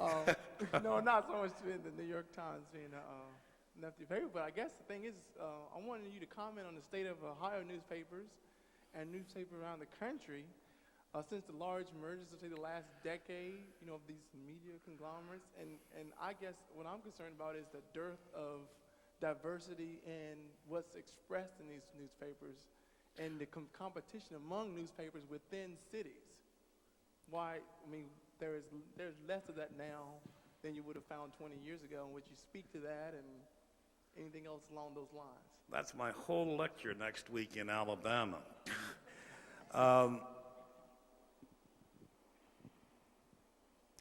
No, not so much in the New York Times being a lefty paper, but I guess the thing is, I wanted you to comment on the state of Ohio newspapers and newspapers around the country since the large mergers of, say, the last decade, of these media conglomerates. And I guess what I'm concerned about is the dearth of diversity in what's expressed in these newspapers and the competition among newspapers within cities. Why, I mean, there's less of that now than you would have found 20 years ago. And would you speak to that and anything else along those lines? That's my whole lecture next week in Alabama.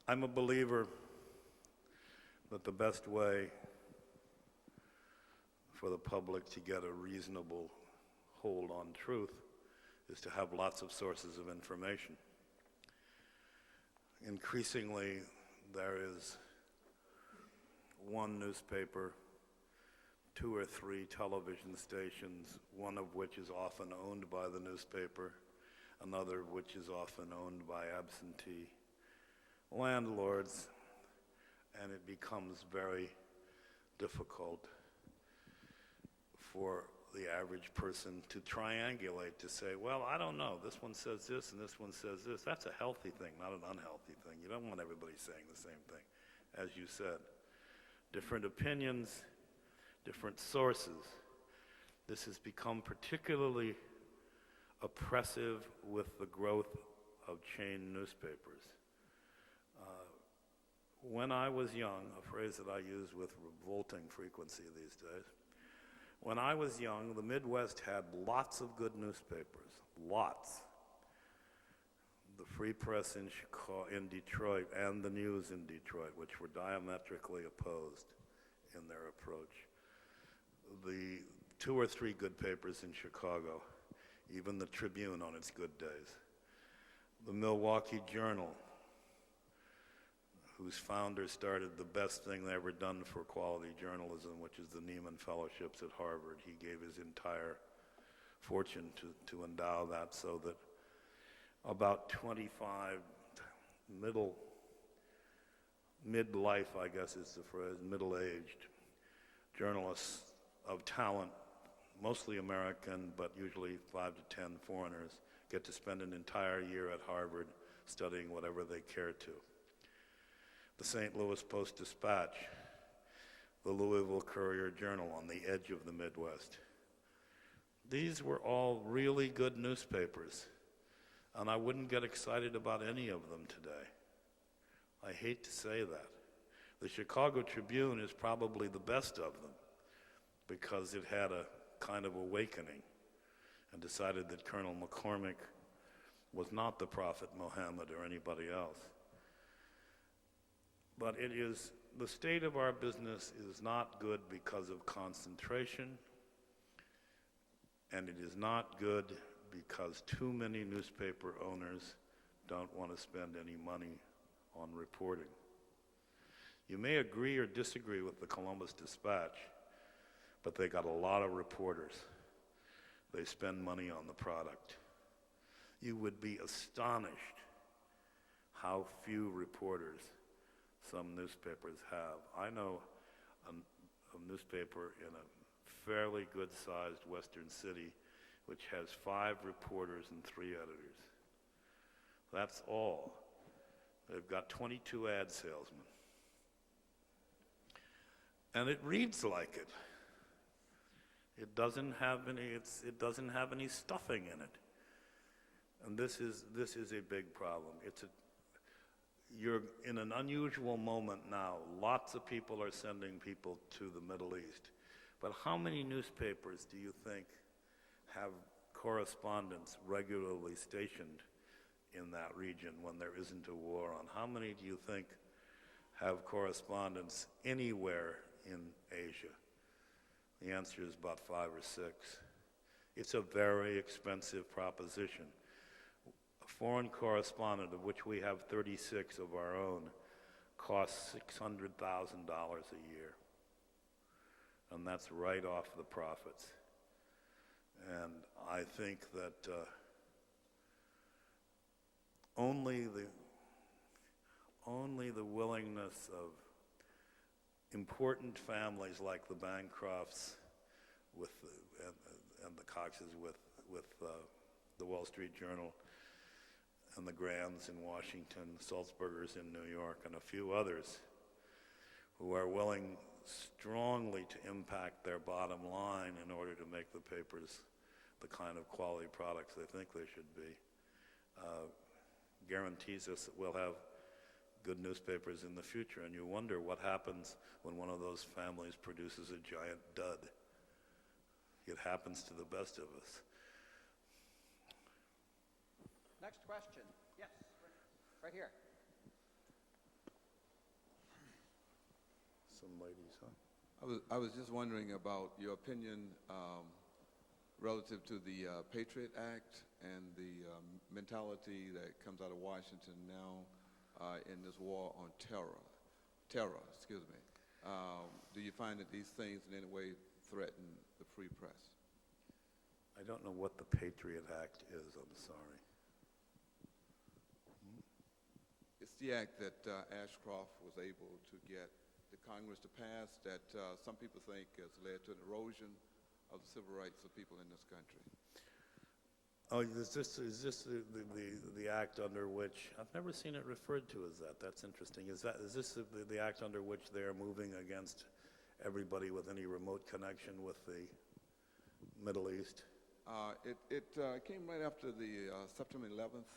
I'm a believer that the best way for the public to get a reasonable hold on truth is to have lots of sources of information. Increasingly, there is one newspaper, 2 or 3 television stations, one of which is often owned by the newspaper, another of which is often owned by absentee landlords, and it becomes very difficult for the average person to triangulate, to say, well, I don't know, this one says this and this one says this. That's a healthy thing, not an unhealthy thing. You don't want everybody saying the same thing, as you said. Different opinions, different sources. This has become particularly oppressive with the growth of chain newspapers. When I was young, a phrase that I use with revolting frequency these days, when I was young, the Midwest had lots of good newspapers, lots. The Free Press in Detroit and the News in Detroit, which were diametrically opposed in their approach. The 2 or 3 good papers in Chicago, even the Tribune on its good days. The Milwaukee Journal, whose founder started the best thing ever done for quality journalism, which is the Nieman Fellowships at Harvard. He gave his entire fortune to endow that, so that about 25 midlife, I guess is the phrase, middle-aged journalists of talent, mostly American, but usually 5 to 10 foreigners, get to spend an entire year at Harvard studying whatever they care to. The St. Louis Post-Dispatch, the Louisville Courier-Journal on the edge of the Midwest. These were all really good newspapers, and I wouldn't get excited about any of them today. I hate to say that. The Chicago Tribune is probably the best of them because it had a kind of awakening and decided that Colonel McCormick was not the Prophet Muhammad or anybody else. But it is, the state of our business is not good because of concentration, and it is not good because too many newspaper owners don't want to spend any money on reporting. You may agree or disagree with the Columbus Dispatch, but they got a lot of reporters. They spend money on the product. You would be astonished how few reporters some newspapers have. I know a newspaper in a fairly good-sized western city which has 5 reporters and 3 editors. That's all. They've got 22 ad salesmen. And it reads like it. It doesn't have any stuffing in it. And this is a big problem. You're in an unusual moment now. Lots of people are sending people to the Middle East. But how many newspapers do you think have correspondents regularly stationed in that region when there isn't a war on? How many do you think have correspondents anywhere in Asia? The answer is about 5 or 6. It's a very expensive proposition. A foreign correspondent, of which we have 36 of our own, costs $600,000 a year. And that's right off the profits. And I think that only the willingness of important families like the Bancrofts and the Coxes with the Wall Street Journal and the Grahams in Washington, Sulzbergers in New York, and a few others who are willing strongly to impact their bottom line in order to make the papers the kind of quality products they think they should be, guarantees us that we'll have good newspapers in the future. And you wonder what happens when one of those families produces a giant dud. It happens to the best of us. Next question. Yes, right here. Some ladies, huh? I was just wondering about your opinion relative to the Patriot Act and the mentality that comes out of Washington now in this war on terror. Do you find that these things in any way threaten the free press? I don't know what the Patriot Act is, I'm sorry. It's the act that Ashcroft was able to get the Congress to pass that some people think has led to an erosion of the civil rights of people in this country. Oh, is this the act under which, I've never seen it referred to as that. That's interesting. Is this the act under which they are moving against everybody with any remote connection with the Middle East? It came right after the September 11th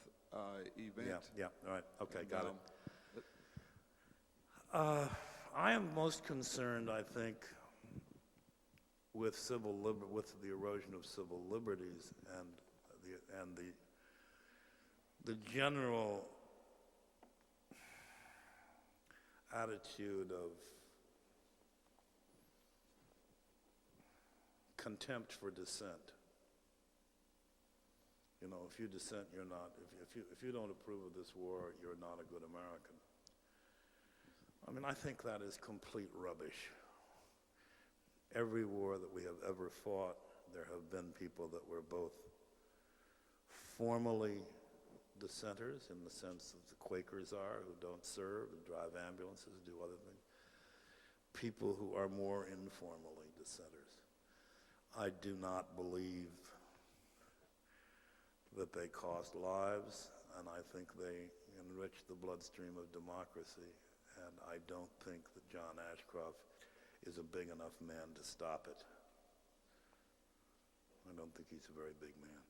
event. Yeah, all right, okay, got it. I am most concerned, I think, with the erosion of civil liberties and the general attitude of contempt for dissent. You know, if you dissent, you're not. If you don't approve of this war, you're not a good American. I mean, I think that is complete rubbish. Every war that we have ever fought, there have been people that were both formally dissenters in the sense that the Quakers are, who don't serve and drive ambulances, do other things. People who are more informally dissenters. I do not believe that they cost lives, and I think they enrich the bloodstream of democracy, and I don't think that John Ashcroft is a big enough man to stop it. I don't think he's a very big man.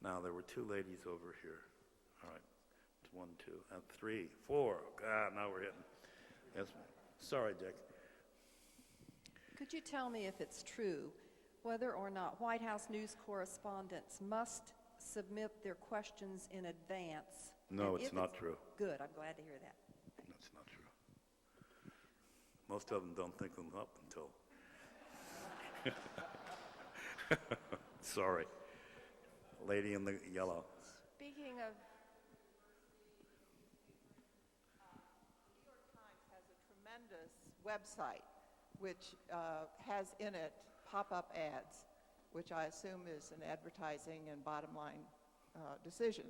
Now, there were two ladies over here. All right, it's 1, 2, and 3, 4. God, now we're hitting. Yes, sorry, Dick. Could you tell me if it's true whether or not White House news correspondents must submit their questions in advance? No, And it's if not true. Good, I'm glad to hear that. That's not true. Most of them don't think them up until. Sorry. Lady in the yellow. Speaking of New York Times has a tremendous website which has in it pop-up ads, which I assume is an advertising and bottom line decision.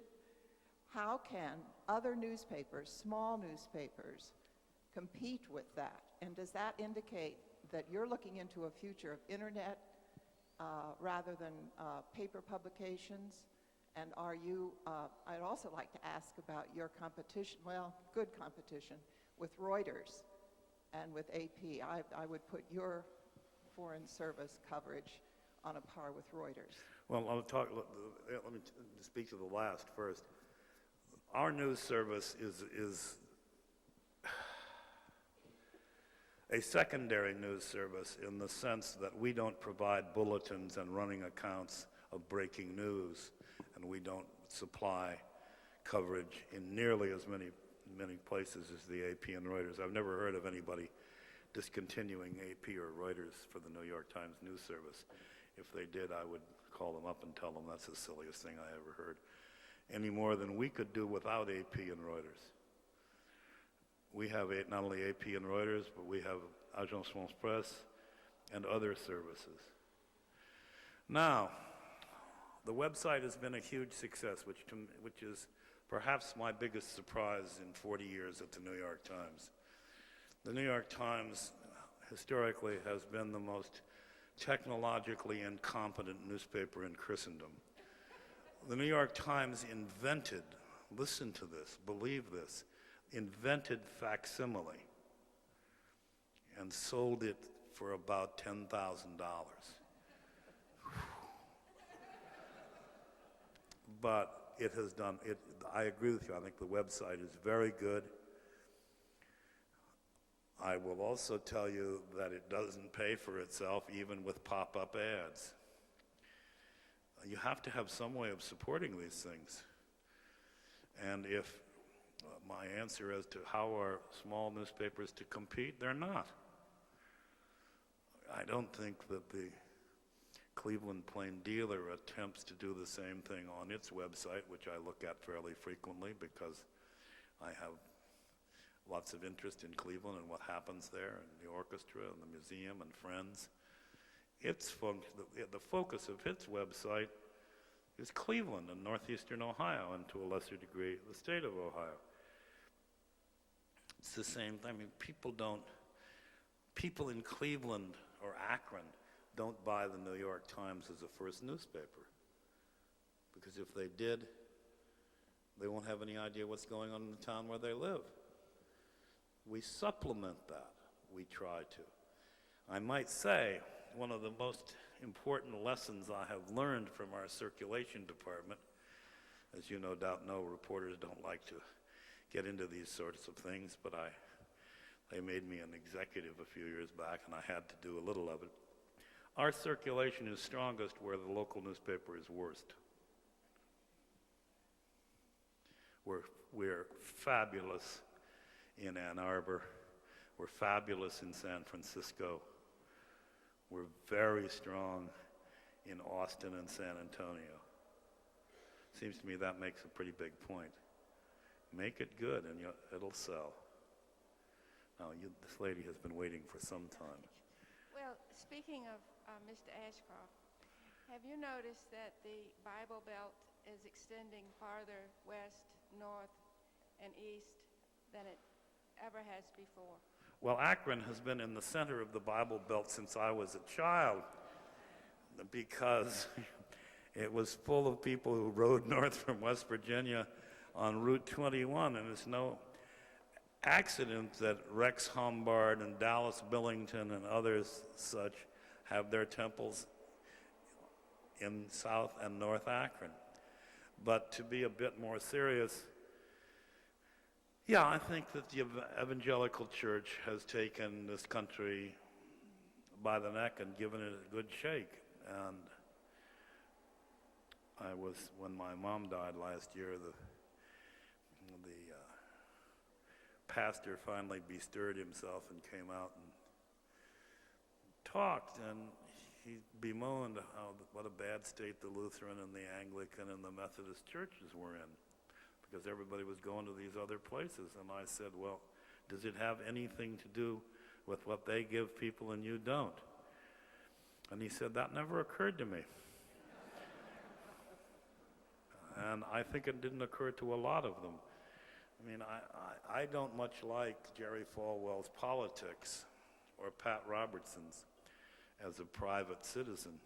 How can other newspapers, small newspapers, compete with that? And does that indicate that you're looking into a future of internet rather than paper publications? And are you, I'd also like to ask about your competition, well, good competition, with Reuters and with AP. I would put your foreign service coverage on a par with Reuters. Well, let me speak to the last first. Our news service is a secondary news service in the sense that we don't provide bulletins and running accounts of breaking news, and we don't supply coverage in nearly as many places as the AP and Reuters. I've never heard of anybody discontinuing AP or Reuters for the New York Times news service. If they did, I would call them up and tell them that's the silliest thing I ever heard. Any more than we could do without AP and Reuters. We have not only AP and Reuters, but we have Agence France-Presse and other services. Now, the website has been a huge success, which is perhaps my biggest surprise in 40 years at the New York Times. The New York Times historically has been the most technologically incompetent newspaper in Christendom. The New York Times invented, listen to this, believe this, invented facsimile and sold it for about $10,000. but it has done it. I agree with you. I think the website is very good. I will also tell you that it doesn't pay for itself even with pop-up ads. You have to have some way of supporting these things. And if my answer as to how are small newspapers to compete, they're not. I don't think that the Cleveland Plain Dealer attempts to do the same thing on its website, which I look at fairly frequently because I have lots of interest in Cleveland and what happens there, and the orchestra and the museum and friends. The focus of its website is Cleveland and northeastern Ohio, and to a lesser degree, the state of Ohio. It's the same thing. I mean, people in Cleveland or Akron don't buy the New York Times as a first newspaper, because if they did, they won't have any idea what's going on in the town where they live. We supplement that. We try to. I might say one of the most important lessons I have learned from our circulation department, as you no doubt know, reporters don't like to get into these sorts of things, but they made me an executive a few years back, and I had to do a little of it. Our circulation is strongest where the local newspaper is worst. We're fabulous in Ann Arbor. We're fabulous in San Francisco. We're very strong in Austin and San Antonio. Seems to me that makes a pretty big point. Make it good and it'll sell. Now, this lady has been waiting for some time. Well, speaking of Mr. Ashcroft, have you noticed that the Bible Belt is extending farther west, north, and east than it ever has before? Well, Akron has been in the center of the Bible Belt since I was a child, because it was full of people who rode north from West Virginia on Route 21, and it's no accident that Rex Humbard and Dallas Billington and others such have their temples in South and North Akron. But to be a bit more serious, yeah, I think that the evangelical church has taken this country by the neck and given it a good shake. And when my mom died last year, the pastor finally bestirred himself and came out and talked, and he bemoaned what a bad state the Lutheran and the Anglican and the Methodist churches were in, because everybody was going to these other places. And I said, well, does it have anything to do with what they give people and you don't? And he said, that never occurred to me. And I think it didn't occur to a lot of them. I mean, I don't much like Jerry Falwell's politics or Pat Robertson's as a private citizen,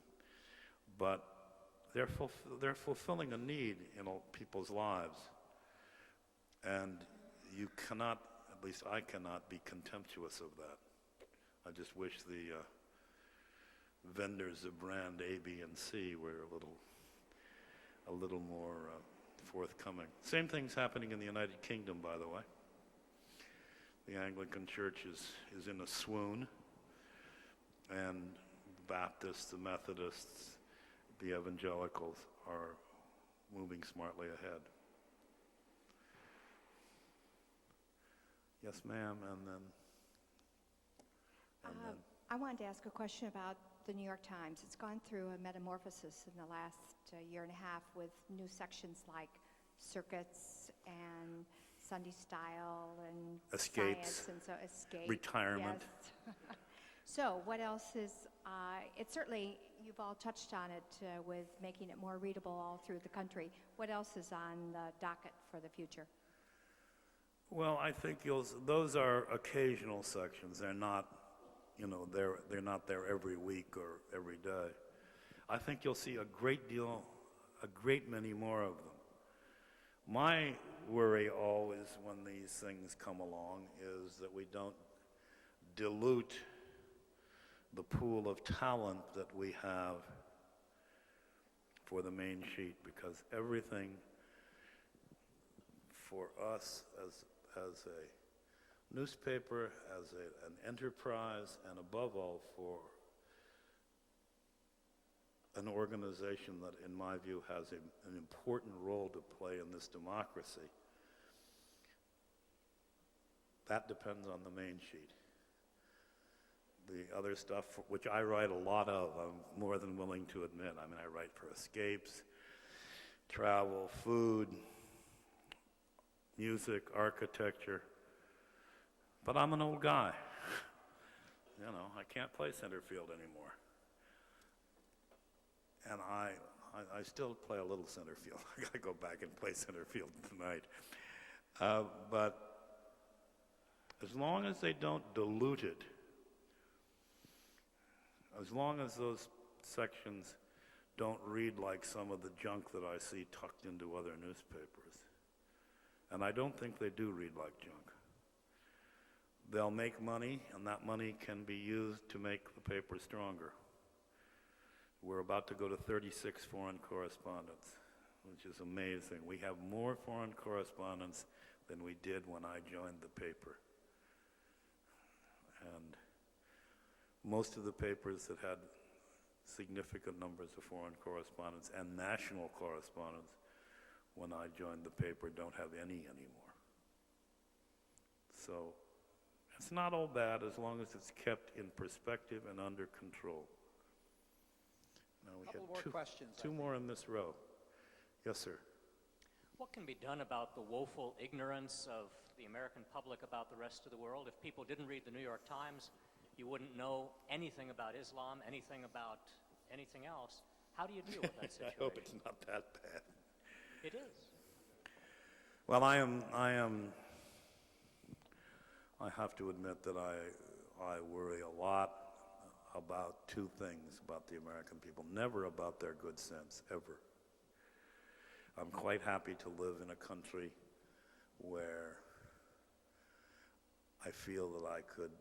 but they're fulfilling a need in people's lives. And you cannot, at least I cannot, be contemptuous of that. I just wish the vendors of brand A, B, and C were a little more forthcoming. Same thing's happening in the United Kingdom, by the way. The Anglican Church is in a swoon, and the Baptists, the Methodists, the evangelicals are moving smartly ahead. Yes, ma'am, and then. I wanted to ask a question about the New York Times. It's gone through a metamorphosis in the last year and a half with new sections like circuits and Sunday style and Escapes, science and so escape, retirement. Yes. So what else is, it certainly, you've all touched on it with making it more readable all through the country. What else is on the docket for the future? Well, I think those are occasional sections. They're not, they're not there every week or every day. I think you'll see a great many more of them. My worry always when these things come along is that we don't dilute the pool of talent that we have for the main sheet, because everything for us as a newspaper, as an enterprise, and above all for an organization that, in my view, has an important role to play in this democracy, that depends on the main sheet. The other stuff, which I write a lot of, I'm more than willing to admit. I mean, I write for Escapes, travel, food, music, architecture. But I'm an old guy. You know, I can't play center field anymore. And I still play a little center field. I gotta go back and play center field tonight. But as long as they don't dilute it, as long as those sections don't read like some of the junk that I see tucked into other newspapers, and I don't think they do read like junk, they'll make money, and that money can be used to make the paper stronger. We're about to go to 36 foreign correspondents, which is amazing. We have more foreign correspondents than we did when I joined the paper. And most of the papers that had significant numbers of foreign correspondents and national correspondents when I joined the paper don't have any anymore. So it's not all bad as long as it's kept in perspective and under control. Now we Couple have more questions, I two more in this row. Yes, sir. What can be done about the woeful ignorance of the American public about the rest of the world? If people didn't read the New York Times, you wouldn't know anything about Islam, anything about anything else. How do you deal with that situation? I hope it's not that bad. It is. Well, I have to admit that I worry a lot about two things about the American people, never about their good sense, ever. I'm quite happy to live in a country where I feel that I could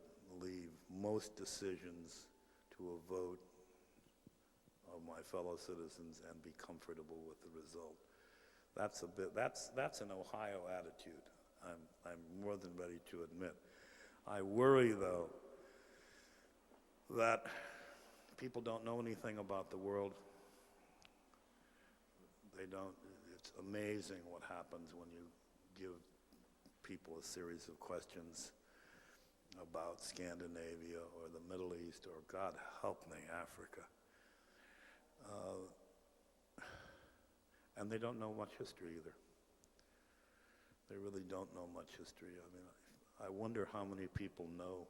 leave most decisions to a vote of my fellow citizens and be comfortable with the result. That's an Ohio attitude. I'm more than ready to admit. I worry, though, that people don't know anything about the world. They don't. It's amazing what happens when you give people a series of questions about Scandinavia or the Middle East or, God help me, Africa. And they don't know much history either. They really don't know much history. I mean, I wonder how many people know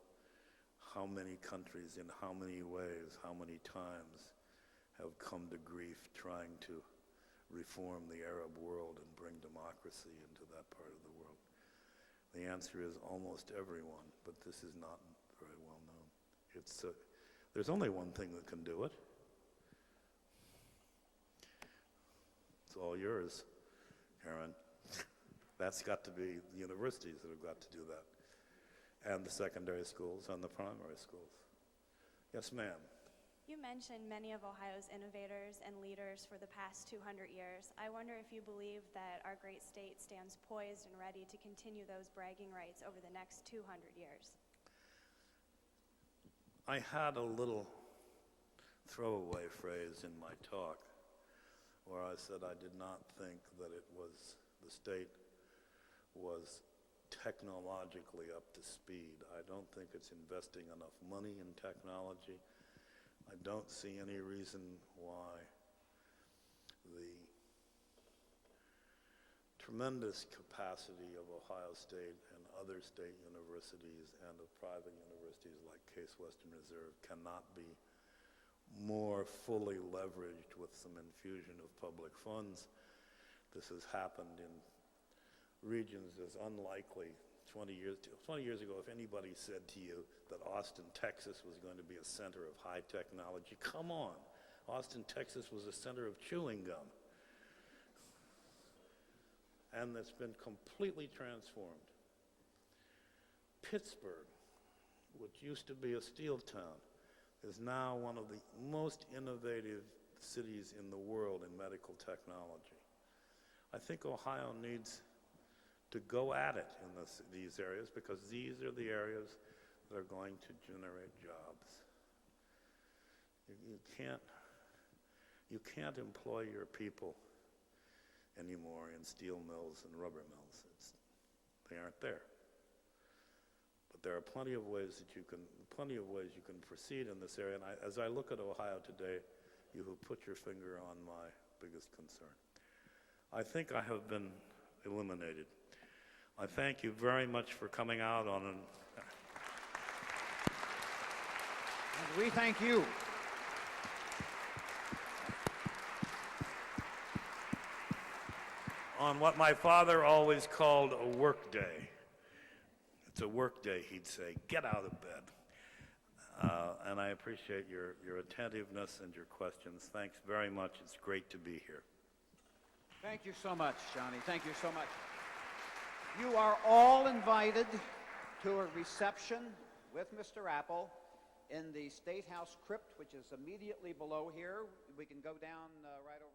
how many countries in how many ways, how many times have come to grief trying to reform the Arab world and bring democracy into that part of the world. The answer is almost everyone, but this is not very well known. There's only one thing that can do it. It's all yours, Aaron. That's got to be the universities that have got to do that, and the secondary schools and the primary schools. Yes, ma'am. You mentioned many of Ohio's innovators and leaders for the past 200 years. I wonder if you believe that our great state stands poised and ready to continue those bragging rights over the next 200 years. I had a little throwaway phrase in my talk where I said I did not think that the state was technologically up to speed. I don't think it's investing enough money in technology. I don't see any reason why the tremendous capacity of Ohio State and other state universities and of private universities like Case Western Reserve cannot be more fully leveraged with some infusion of public funds. This has happened in regions as unlikely. 20 years ago, if anybody said to you that Austin, Texas was going to be a center of high technology, come on. Austin, Texas was a center of chewing gum. And it's been completely transformed. Pittsburgh, which used to be a steel town, is now one of the most innovative cities in the world in medical technology. I think Ohio needs to go at it in these areas because these are the areas that are going to generate jobs. You can't employ your people anymore in steel mills and rubber mills. They aren't there. But there are plenty of ways you can proceed in this area. And as I look at Ohio today, you have put your finger on my biggest concern. I think I have been eliminated. I thank you very much for coming out on an... And we thank you. On what my father always called a work day. It's a work day, he'd say. Get out of bed. And I appreciate your attentiveness and your questions. Thanks very much. It's great to be here. Thank you so much, Johnny. Thank you so much. You are all invited to a reception with Mr. Apple in the State House crypt, which is immediately below here. We can go down right over.